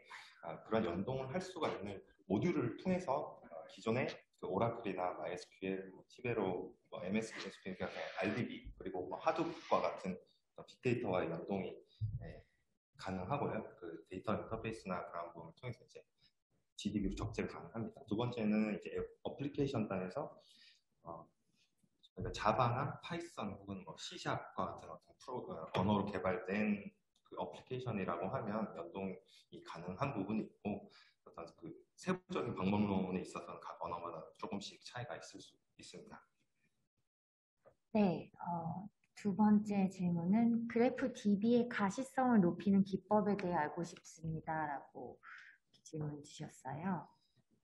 그런 연동을 할 수가 있는 모듈을 통해서 기존의 그 오라클이나 MySQL, 티베로, MS 비즈니스 스프링 같은 RDB 그리고 하둡과 같은 빅데이터와의 연동이 가능하고요. 그 데이터 인터페이스나 그런 부분을 통해서 이제 GDB로 적재를 가능합니다. 두 번째는 이제 어플리케이션 단에서 그러니까 자바나 파이썬 혹은 뭐 C샵과 같은 어떤 언어로 개발된 그 어플리케이션이라고 하면 연동이 가능한 부분이 있고 어떤 그 세부적인 방법론에 있어서는 각 언어마다 조금씩 차이가 있을 수 있습니다. 네, 두 번째 질문은 그래프 DB의 가시성을 높이는 기법에 대해 알고 싶습니다라고 질문 주셨어요.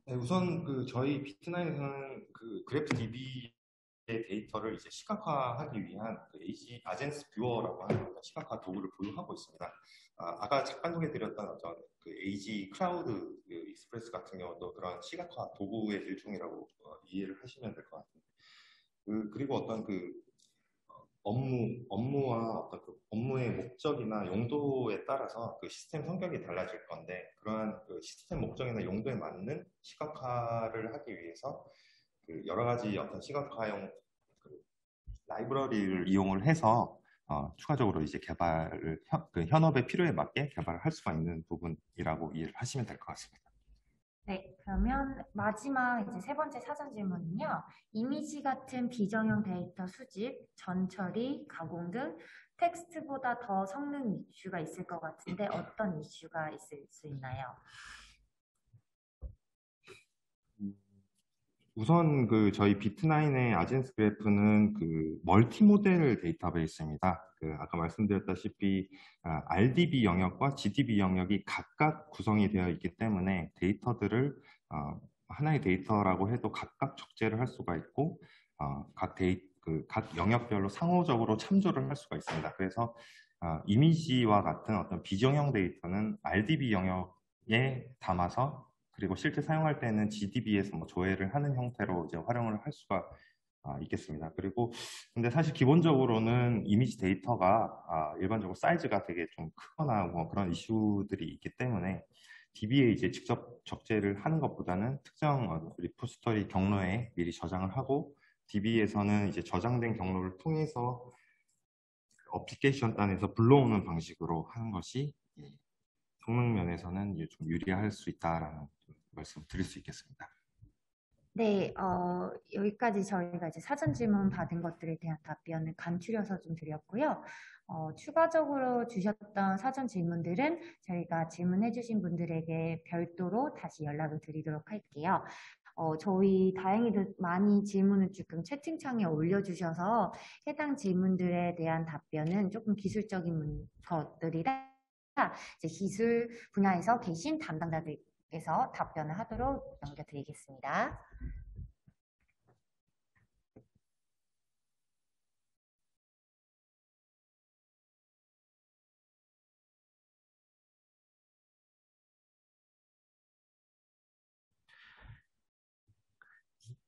네, 우선 그 저희 비트나인에서는 그 그래프 DB의 데이터를 이제 시각화하기 위한 그 아젠스 뷰어라고 하는 시각화 도구를 보유하고 있습니다. 아까 잠깐 소개드렸던 어떤 그 AG 클라우드 그 익스프레스 같은 경우도 그런 시각화 도구의 일종이라고 이해를 하시면 될 것 같습니다. 그리고 어떤 그 업무와 어떤 그 업무의 목적이나 용도에 따라서 그 시스템 성격이 달라질 건데 그러한 그 시스템 목적이나 용도에 맞는 시각화를 하기 위해서 그 여러 가지 어떤 시각화용 그 라이브러리를 이용을 해서 추가적으로 이제 개발을 그 현업의 필요에 맞게 개발을 할 수가 있는 부분이라고 이해를 하시면 될 것 같습니다. 네, 그러면 마지막 이제 3번째 사전 질문은요. 이미지 같은 비정형 데이터 수집, 전처리, 가공 등 텍스트보다 더 성능 이슈가 있을 것 같은데 어떤 이슈가 있을 수 있나요? 우선 그 저희 비트나인의 아젠스 그래프는 그 멀티 모델 데이터베이스입니다. 그 아까 말씀드렸다시피 RDB 영역과 GDB 영역이 각각 구성이 되어 있기 때문에 데이터들을 하나의 데이터라고 해도 각각 적재를 할 수가 있고 각 영역별로 상호적으로 참조를 할 수가 있습니다. 그래서 이미지와 같은 어떤 비정형 데이터는 RDB 영역에 담아서 그리고 실제 사용할 때는 GDB에서 뭐 조회를 하는 형태로 이제 활용을 할 수가 있겠습니다. 그리고 근데 사실 기본적으로는 이미지 데이터가 일반적으로 사이즈가 되게 좀 크거나 뭐 그런 이슈들이 있기 때문에 DB에 이제 직접 적재를 하는 것보다는 특정 리포지터리 경로에 미리 저장을 하고 DB에서는 이제 저장된 경로를 통해서 어플리케이션 단에서 불러오는 방식으로 하는 것이 성능 면에서는 좀 유리할 수 있다라는 말씀을 드릴 수 있겠습니다. 네, 여기까지 저희가 이제 사전 질문 받은 것들에 대한 답변을 간추려서 좀 드렸고요. 추가적으로 주셨던 사전 질문들은 저희가 질문해주신 분들에게 별도로 다시 연락을 드리도록 할게요. 저희 다행히도 많이 질문을 조금 채팅창에 올려주셔서 해당 질문들에 대한 답변은 조금 기술적인 것들이라 이제 기술 분야에서 계신 담당자들께서 답변을 하도록 넘겨드리겠습니다.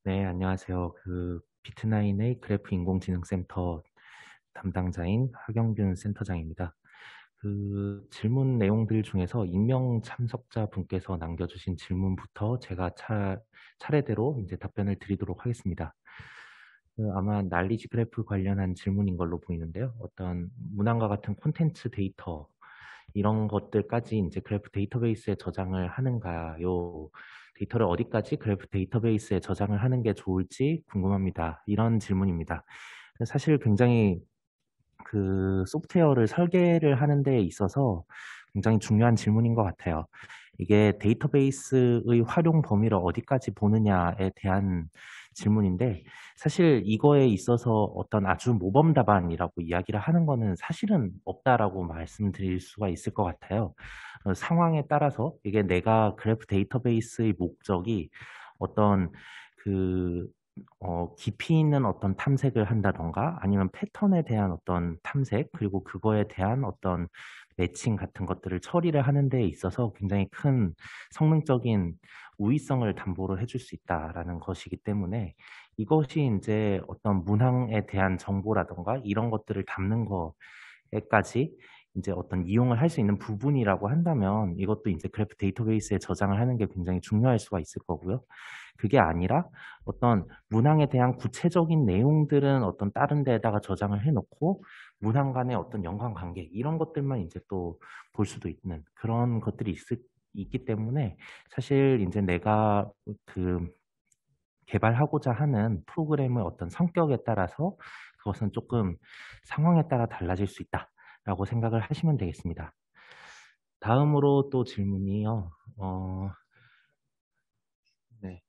네, 안녕하세요. 그 비트나인의 그래프 인공지능 센터 담당자인 하경균 센터장입니다. 그 질문 내용들 중에서 익명 참석자 분께서 남겨주신 질문부터 제가 차례대로 이제 답변을 드리도록 하겠습니다. 아마 난리지 그래프 관련한 질문인 걸로 보이는데요. 어떤 문항과 같은 콘텐츠 데이터 이런 것들까지 이제 그래프 데이터베이스에 저장을 하는가요? 데이터를 어디까지 그래프 데이터베이스에 저장을 하는 게 좋을지 궁금합니다. 이런 질문입니다. 사실 굉장히 그 소프트웨어를 설계를 하는 데 있어서 굉장히 중요한 질문인 것 같아요. 이게 데이터베이스의 활용 범위를 어디까지 보느냐에 대한 질문인데 사실 이거에 있어서 어떤 아주 모범 답안이라고 이야기를 하는 거는 사실은 없다라고 말씀드릴 수가 있을 것 같아요. 상황에 따라서 이게 내가 그래프 데이터베이스의 목적이 어떤 그 깊이 있는 어떤 탐색을 한다던가 아니면 패턴에 대한 어떤 탐색 그리고 그거에 대한 어떤 매칭 같은 것들을 처리를 하는 데 있어서 굉장히 큰 성능적인 우위성을 담보를 해줄 수 있다라는 것이기 때문에 이것이 이제 어떤 문항에 대한 정보라던가 이런 것들을 담는 거에까지 이제 어떤 이용을 할 수 있는 부분이라고 한다면 이것도 이제 그래프 데이터베이스에 저장을 하는 게 굉장히 중요할 수가 있을 거고요. 그게 아니라 어떤 문항에 대한 구체적인 내용들은 어떤 다른 데에다가 저장을 해놓고 문항 간의 어떤 연관관계 이런 것들만 이제 또 볼 수도 있는 그런 것들이 있기 때문에 사실 이제 내가 그 개발하고자 하는 프로그램의 어떤 성격에 따라서 그것은 조금 상황에 따라 달라질 수 있다라고 생각을 하시면 되겠습니다. 다음으로 또 질문이요. 네.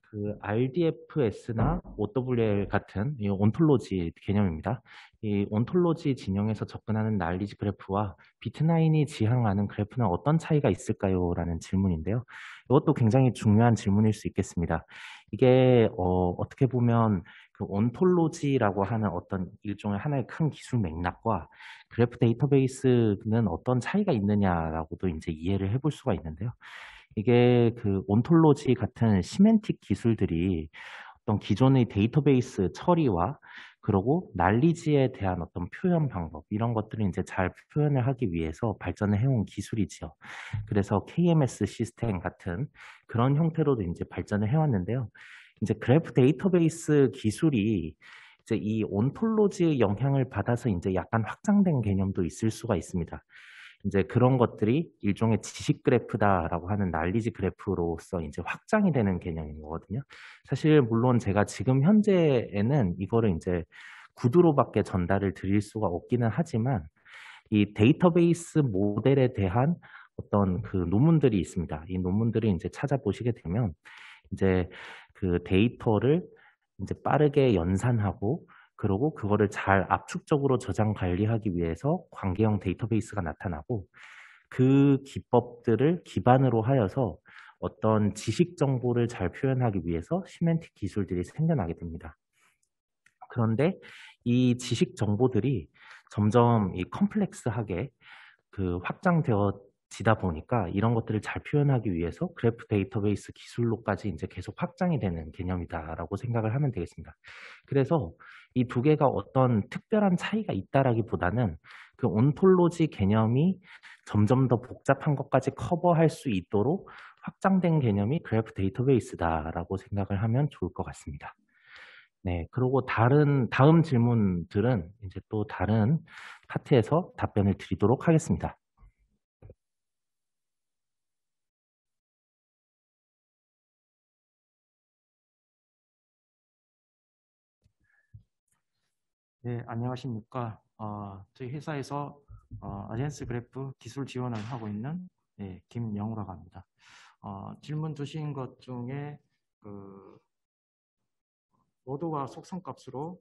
그 RDFS나 OWL 같은 이 온톨로지 개념입니다. 이 온톨로지 진영에서 접근하는 난리지 그래프와 비트9이 지향하는 그래프는 어떤 차이가 있을까요? 라는 질문인데요. 이것도 굉장히 중요한 질문일 수 있겠습니다. 이게 어떻게 보면 그 온톨로지라고 하는 어떤 일종의 하나의 큰 기술 맥락과 그래프 데이터베이스는 어떤 차이가 있느냐라고도 이제 이해를 해볼 수가 있는데요. 이게 그 온톨로지 같은 시멘틱 기술들이 어떤 기존의 데이터베이스 처리와 그리고 난리지에 대한 어떤 표현 방법 이런 것들을 이제 잘 표현을 하기 위해서 발전을 해온 기술이지요. 그래서 KMS 시스템 같은 그런 형태로도 이제 발전을 해왔는데요. 이제 그래프 데이터베이스 기술이 이제 이 온톨로지의 영향을 받아서 이제 약간 확장된 개념도 있을 수가 있습니다. 이제 그런 것들이 일종의 지식 그래프다라고 하는 난리지 그래프로서 이제 확장이 되는 개념인 거거든요. 사실 물론 제가 지금 현재에는 이거를 이제 구두로밖에 전달을 드릴 수가 없기는 하지만 이 데이터베이스 모델에 대한 어떤 그 논문들이 있습니다. 이 논문들을 이제 찾아보시게 되면 이제 그 데이터를 이제 빠르게 연산하고 그리고 그거를 잘 압축적으로 저장 관리하기 위해서 관계형 데이터베이스가 나타나고 그 기법들을 기반으로 하여서 어떤 지식 정보를 잘 표현하기 위해서 시멘틱 기술들이 생겨나게 됩니다. 그런데 이 지식 정보들이 점점 이 컴플렉스하게 그 확장되어지다 보니까 이런 것들을 잘 표현하기 위해서 그래프 데이터베이스 기술로까지 이제 계속 확장이 되는 개념이다라고 생각을 하면 되겠습니다. 그래서 이 두 개가 어떤 특별한 차이가 있다라기보다는 그 온톨로지 개념이 점점 더 복잡한 것까지 커버할 수 있도록 확장된 개념이 그래프 데이터베이스다라고 생각을 하면 좋을 것 같습니다. 네, 그리고 다음 질문들은 이제 또 다른 파트에서 답변을 드리도록 하겠습니다. 네, 안녕하십니까. 저희 회사에서 아젠스 그래프 기술 지원을 하고 있는 김영우라고 합니다. 질문 주신 것 중에 그 노드와 속성값으로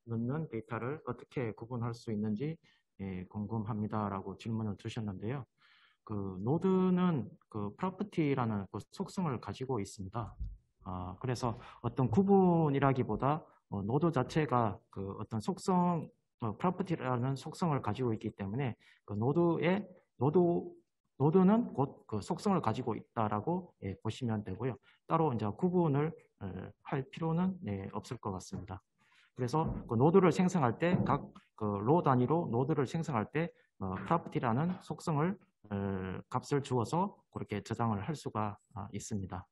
넣는 데이터를 어떻게 구분할 수 있는지 궁금합니다라고 질문을 주셨는데요. 그 노드는 그 프로퍼티라는 그 속성을 가지고 있습니다. 그래서 어떤 구분이라기보다 노드 자체가 그 어떤 속성, 프로퍼티라는 속성을 가지고 있기 때문에 그 노드는 곧 그 속성을 가지고 있다라고 보시면 되고요. 따로 이제 구분을 할 필요는 없을 것 같습니다. 그래서 그 노드를 생성할 때 각 그 로 단위로 노드를 생성할 때 property라는 속성을 값을 주어서 그렇게 저장을 할 수가 있습니다.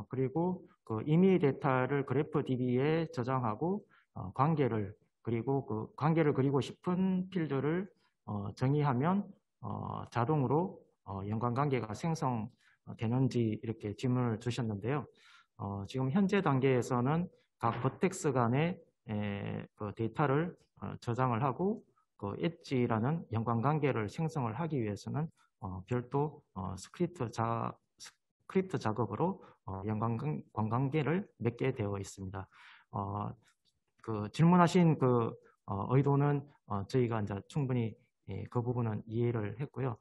그리고 그 임의 데이터를 그래프DB에 저장하고 관계를 그리고 그 관계를 그리고 싶은 필드를 정의하면 자동으로 연관관계가 생성되는지 이렇게 질문을 주셨는데요. 지금 현재 단계에서는 각 버텍스 간의 그 데이터를 저장을 하고 그 엣지라는 연관관계를 생성을 하기 위해서는 별도 스크립트 작업으로 연관관계를 맺게 되어 있습니다. 그 질문하신 그 의도는 저희가 이제 충분히 그 부분은 이해를 했고요.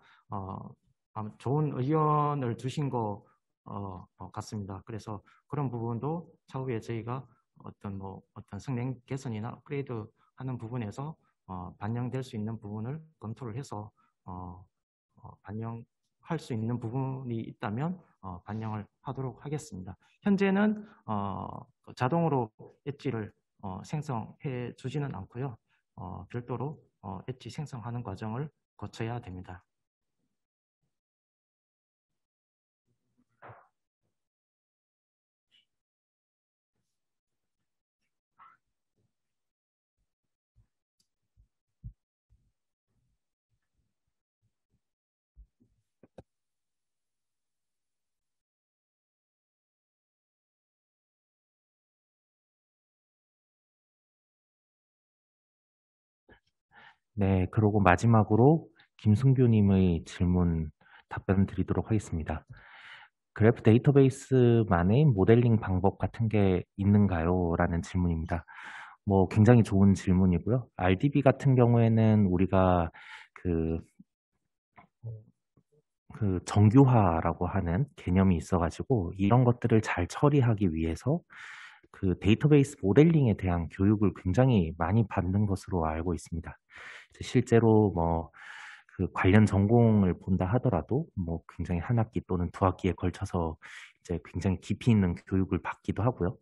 좋은 의견을 주신 것 같습니다. 그래서 그런 부분도 차후에 저희가 어떤 성능 개선이나 업그레이드 하는 부분에서 반영될 수 있는 부분을 검토를 해서 반영할 수 있는 부분이 있다면 반영을 하도록 하겠습니다. 현재는 자동으로 엣지를 생성해 주지는 않고요. 별도로 엣지 생성하는 과정을 거쳐야 됩니다. 네, 그리고 마지막으로 김승규님의 질문 답변 드리도록 하겠습니다. 그래프 데이터베이스만의 모델링 방법 같은 게 있는가요? 라는 질문입니다. 뭐 굉장히 좋은 질문이고요. RDB 같은 경우에는 우리가 그 정규화라고 하는 개념이 있어가지고 이런 것들을 잘 처리하기 위해서 그 데이터베이스 모델링에 대한 교육을 굉장히 많이 받는 것으로 알고 있습니다. 실제로 뭐 그 관련 전공을 본다 하더라도 뭐 굉장히 한 학기 또는 두 학기에 걸쳐서 이제 굉장히 깊이 있는 교육을 받기도 하고요.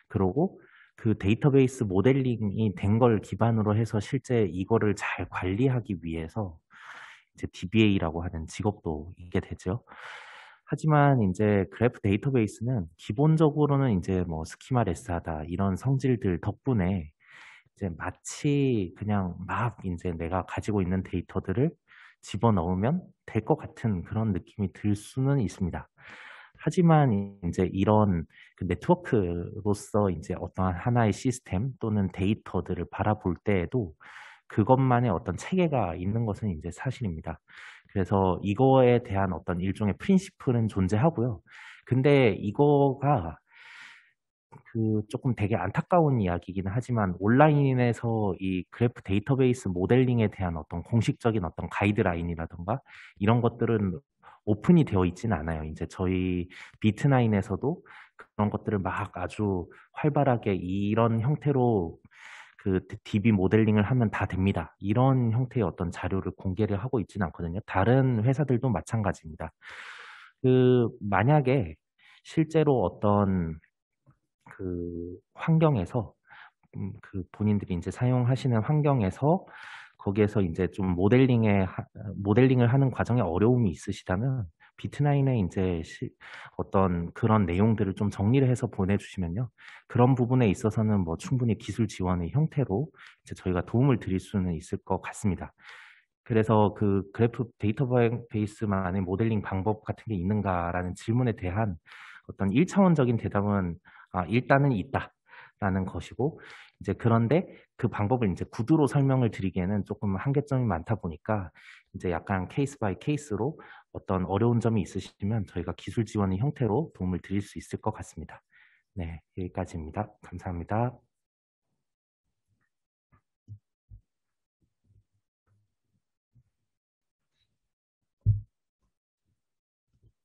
그리고 그 데이터베이스 모델링이 된 걸 기반으로 해서 실제 이거를 잘 관리하기 위해서 이제 DBA라고 하는 직업도 있게 되죠. 하지만 이제 그래프 데이터베이스는 기본적으로는 이제 뭐 스키마 레스하다 이런 성질들 덕분에 이제 마치 그냥 막 이제 내가 가지고 있는 데이터들을 집어넣으면 될 것 같은 그런 느낌이 들 수는 있습니다. 하지만 이제 이런 그 네트워크로서 이제 어떠한 하나의 시스템 또는 데이터들을 바라볼 때에도 그것만의 어떤 체계가 있는 것은 이제 사실입니다. 그래서 이거에 대한 어떤 일종의 프린시플은 존재하고요. 근데 이거가 그 조금 되게 안타까운 이야기이기는 하지만 온라인에서 이 그래프 데이터베이스 모델링에 대한 어떤 공식적인 어떤 가이드라인이라던가 이런 것들은 오픈이 되어 있지는 않아요. 이제 저희 비트나인에서도 그런 것들을 막 아주 활발하게 이런 형태로 그 DB 모델링을 하면 다 됩니다. 이런 형태의 어떤 자료를 공개를 하고 있지는 않거든요. 다른 회사들도 마찬가지입니다. 그 만약에 실제로 어떤 그 환경에서 그 본인들이 이제 사용하시는 환경에서 거기에서 이제 좀 모델링을 하는 과정에 어려움이 있으시다면 비트나인에 이제 어떤 그런 내용들을 좀 정리를 해서 보내주시면요. 그런 부분에 있어서는 뭐 충분히 기술 지원의 형태로 이제 저희가 도움을 드릴 수는 있을 것 같습니다. 그래서 그 그래프 데이터베이스만의 모델링 방법 같은 게 있는가라는 질문에 대한 어떤 1차원적인 대답은 일단은 있다라는 것이고 이제 그런데 그 방법을 이제 구두로 설명을 드리기에는 조금 한계점이 많다 보니까 이제 약간 케이스 바이 케이스로 어떤 어려운 점이 있으시면 저희가 기술 지원의 형태로 도움을 드릴 수 있을 것 같습니다. 네, 여기까지입니다. 감사합니다.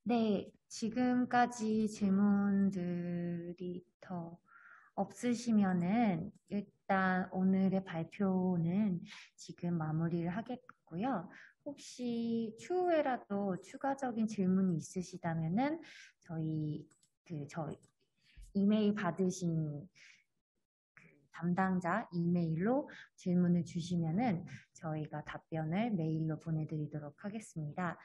네, 지금까지 질문들이 더 없으시면은 일단 오늘의 발표는 지금 마무리를 하겠고요. 혹시 추후에라도 추가적인 질문이 있으시다면은 저희 이메일 받으신 담당자 이메일로 질문을 주시면은 저희가 답변을 메일로 보내드리도록 하겠습니다.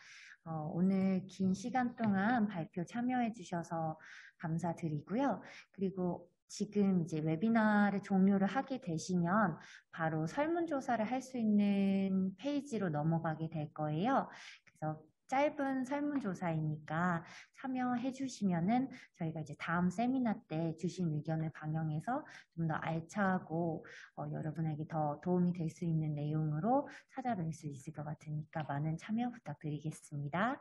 오늘 긴 시간 동안 발표 참여해 주셔서 감사드리고요. 그리고 지금 이제 웨비나를 종료를 하게 되시면 바로 설문조사를 할 수 있는 페이지로 넘어가게 될 거예요. 그래서 짧은 설문조사이니까 참여해 주시면은 저희가 이제 다음 세미나 때 주신 의견을 반영해서 좀 더 알차고 여러분에게 더 도움이 될 수 있는 내용으로 찾아뵐 수 있을 것 같으니까 많은 참여 부탁드리겠습니다.